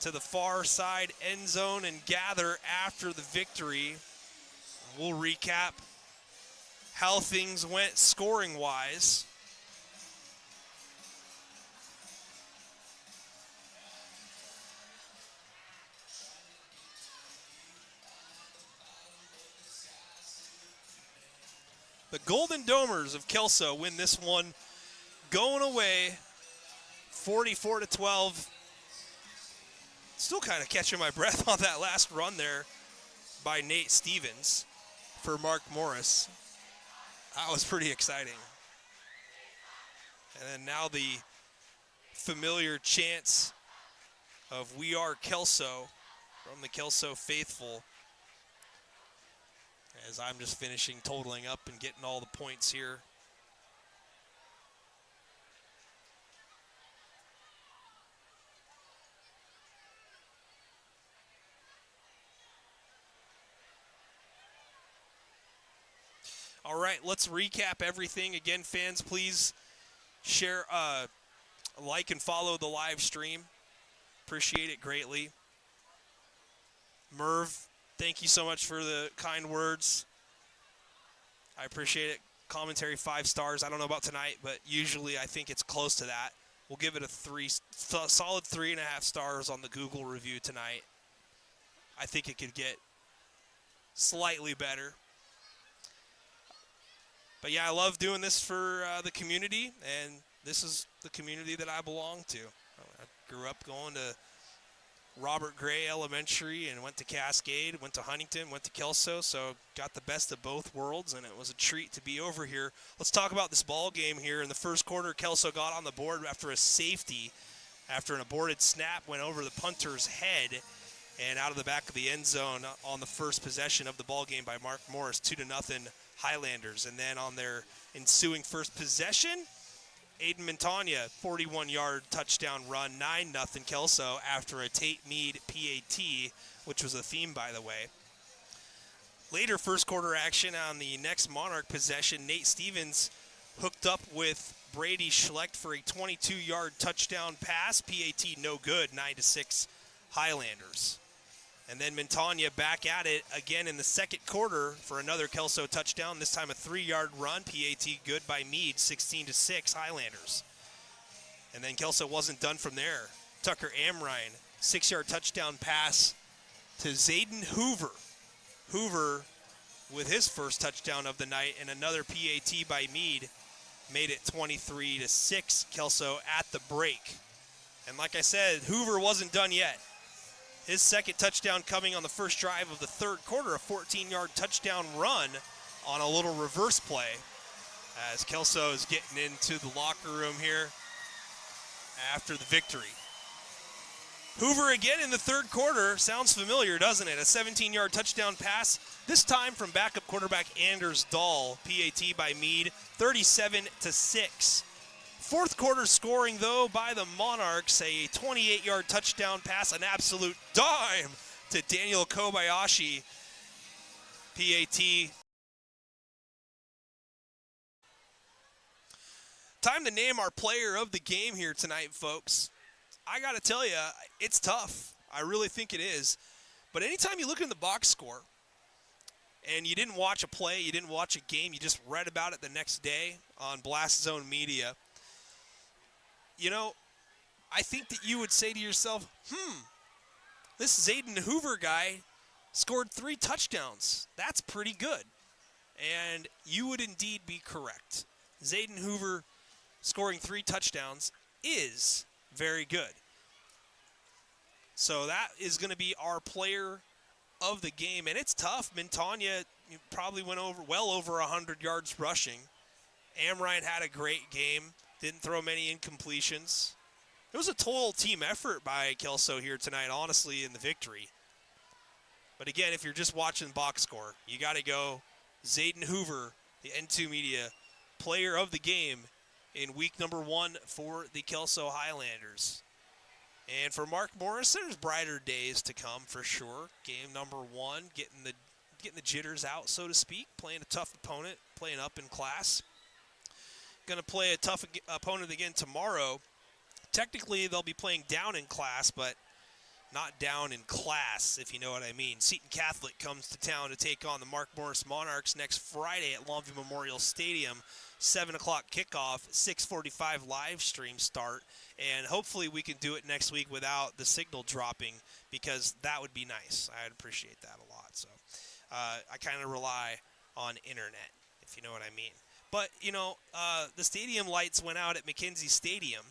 to the far side end zone and gather after the victory. We'll recap how things went scoring-wise. The Golden Domers of Kelso win this one going away 44-12. Still kind of catching my breath on that last run there by Nate Stevens for Mark Morris. That was pretty exciting. And then now the familiar chants of "We Are Kelso" from the Kelso faithful, as I'm just finishing totaling up and getting all the points here. All right, let's recap everything. Again, fans, please share, like and follow the live stream. Appreciate it greatly. Merv, thank you so much for the kind words. I appreciate it. Commentary 5 stars. I don't know about tonight, but usually I think it's close to that. We'll give it a solid 3.5 stars on the Google review tonight. I think it could get slightly better. But yeah, I love doing this for the community, and this is the community that I belong to. I grew up going to Robert Gray Elementary and went to Cascade, went to Huntington, went to Kelso, so got the best of both worlds, and it was a treat to be over here. Let's talk about this ball game here. In the first quarter, Kelso got on the board after a safety, after an aborted snap went over the punter's head and out of the back of the end zone on the first possession of the ball game by Mark Morris, 2-0 Highlanders. And then on their ensuing first possession, Aiden Montagna, 41-yard touchdown run, 9-0 Kelso after a Tate Meade PAT, which was a theme, by the way. Later first quarter action on the next Monarch possession, Nate Stevens hooked up with Brady Schlecht for a 22-yard touchdown pass. PAT no good, 9-6 Highlanders. And then Montagna back at it again in the second quarter for another Kelso touchdown, this time a 3-yard run. PAT good by Meade, 16-6 Highlanders. And then Kelso wasn't done from there. Tucker Amrine, 6-yard touchdown pass to Zayden Hoover. Hoover with his first touchdown of the night, and another PAT by Meade made it 23-6 Kelso at the break. And like I said, Hoover wasn't done yet. His second touchdown coming on the first drive of the third quarter, a 14-yard touchdown run on a little reverse play as Kelso is getting into the locker room here after the victory. Hoover again in the third quarter. Sounds familiar, doesn't it? A 17-yard touchdown pass, this time from backup quarterback Anders Dahl. PAT by Meade, 37-6. Fourth quarter scoring, though, by the Monarchs, a 28-yard touchdown pass, an absolute dime to Daniel Kobayashi. PAT. Time to name our player of the game here tonight, folks. I got to tell you, it's tough. I really think it is. But anytime you look in the box score and you didn't watch a play, you didn't watch a game, you just read about it the next day on Blast Zone Media, you know, I think that you would say to yourself, this Zayden Hoover guy scored 3 touchdowns. That's pretty good. And you would indeed be correct. Zayden Hoover scoring 3 touchdowns is very good. So that is going to be our player of the game. And it's tough. Montagna probably went well over 100 yards rushing. Amrine had a great game. Didn't throw many incompletions. It was a total team effort by Kelso here tonight, honestly, in the victory. But again, if you're just watching box score, you got to go Zayden Hoover, the N2 Media player of the game in week number 1 for the Kelso Highlanders. And for Mark Morris, there's brighter days to come for sure. Game number 1, getting the jitters out, so to speak, playing a tough opponent, playing up in class. Going to play a tough opponent again tomorrow. Technically, they'll be playing down in class, but not down in class, if you know what I mean. Seton Catholic comes to town to take on the Morris Monarchs next Friday at Longview Memorial Stadium. 7 o'clock kickoff, 6:45 live stream start, and hopefully we can do it next week without the signal dropping, because that would be nice. I'd appreciate that a lot. So I kind of rely on internet, if you know what I mean. But, you know, the stadium lights went out at McKenzie Stadium,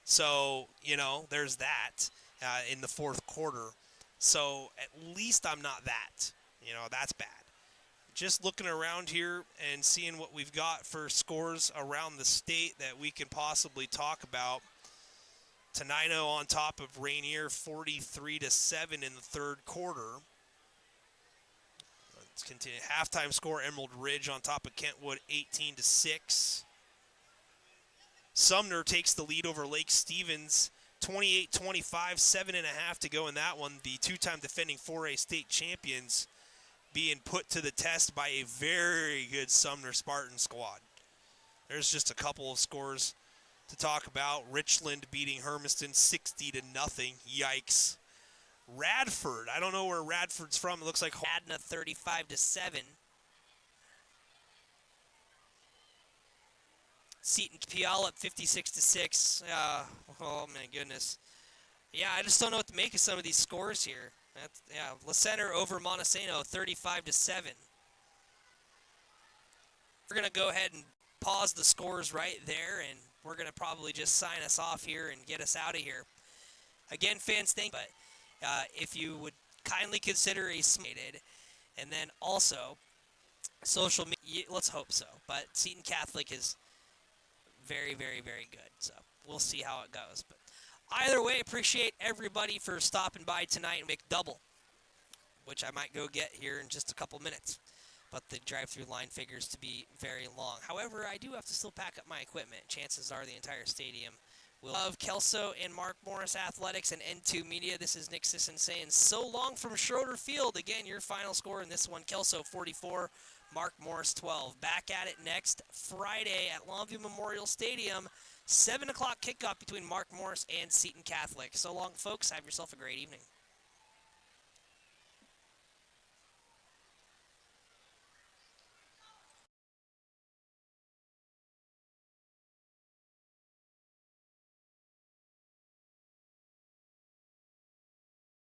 so, you know, there's that in the fourth quarter. So at least I'm not that. You know, that's bad. Just looking around here and seeing what we've got for scores around the state that we can possibly talk about. Tenino on top of Rainier, 43-7 in the third quarter. Let's continue. Halftime score, Emerald Ridge on top of Kentwood, 18-6. Sumner takes the lead over Lake Stevens, 28-25, 7.5 to go in that one. The two-time defending 4A state champions being put to the test by a very good Sumner Spartan squad. There's just a couple of scores to talk about. Richland beating Hermiston 60-0. Yikes. Radford, I don't know where Radford's from. It looks like Adna 35-7. Seton Puyallup 56-6. Oh my goodness. Yeah, I just don't know what to make of some of these scores here. La Center over Montesano 35-7. We're gonna go ahead and pause the scores right there, and we're gonna probably just sign us off here and get us out of here. Again, fans, thank you. But if you would kindly consider a smated, and then also social media, let's hope so. But Seton Catholic is very, very, very good. So we'll see how it goes. But either way, appreciate everybody for stopping by tonight and McDouble, which I might go get here in just a couple minutes. But the drive-through line figures to be very long. However, I do have to still pack up my equipment. Chances are the entire stadium will have Kelso and Mark Morris Athletics and N2 Media. This is Nick Sisson saying so long from Schroeder Field. Again, your final score in this one, Kelso 44, Mark Morris 12. Back at it next Friday at Longview Memorial Stadium. 7 o'clock kickoff between Mark Morris and Seton Catholic. So long, folks. Have yourself a great evening.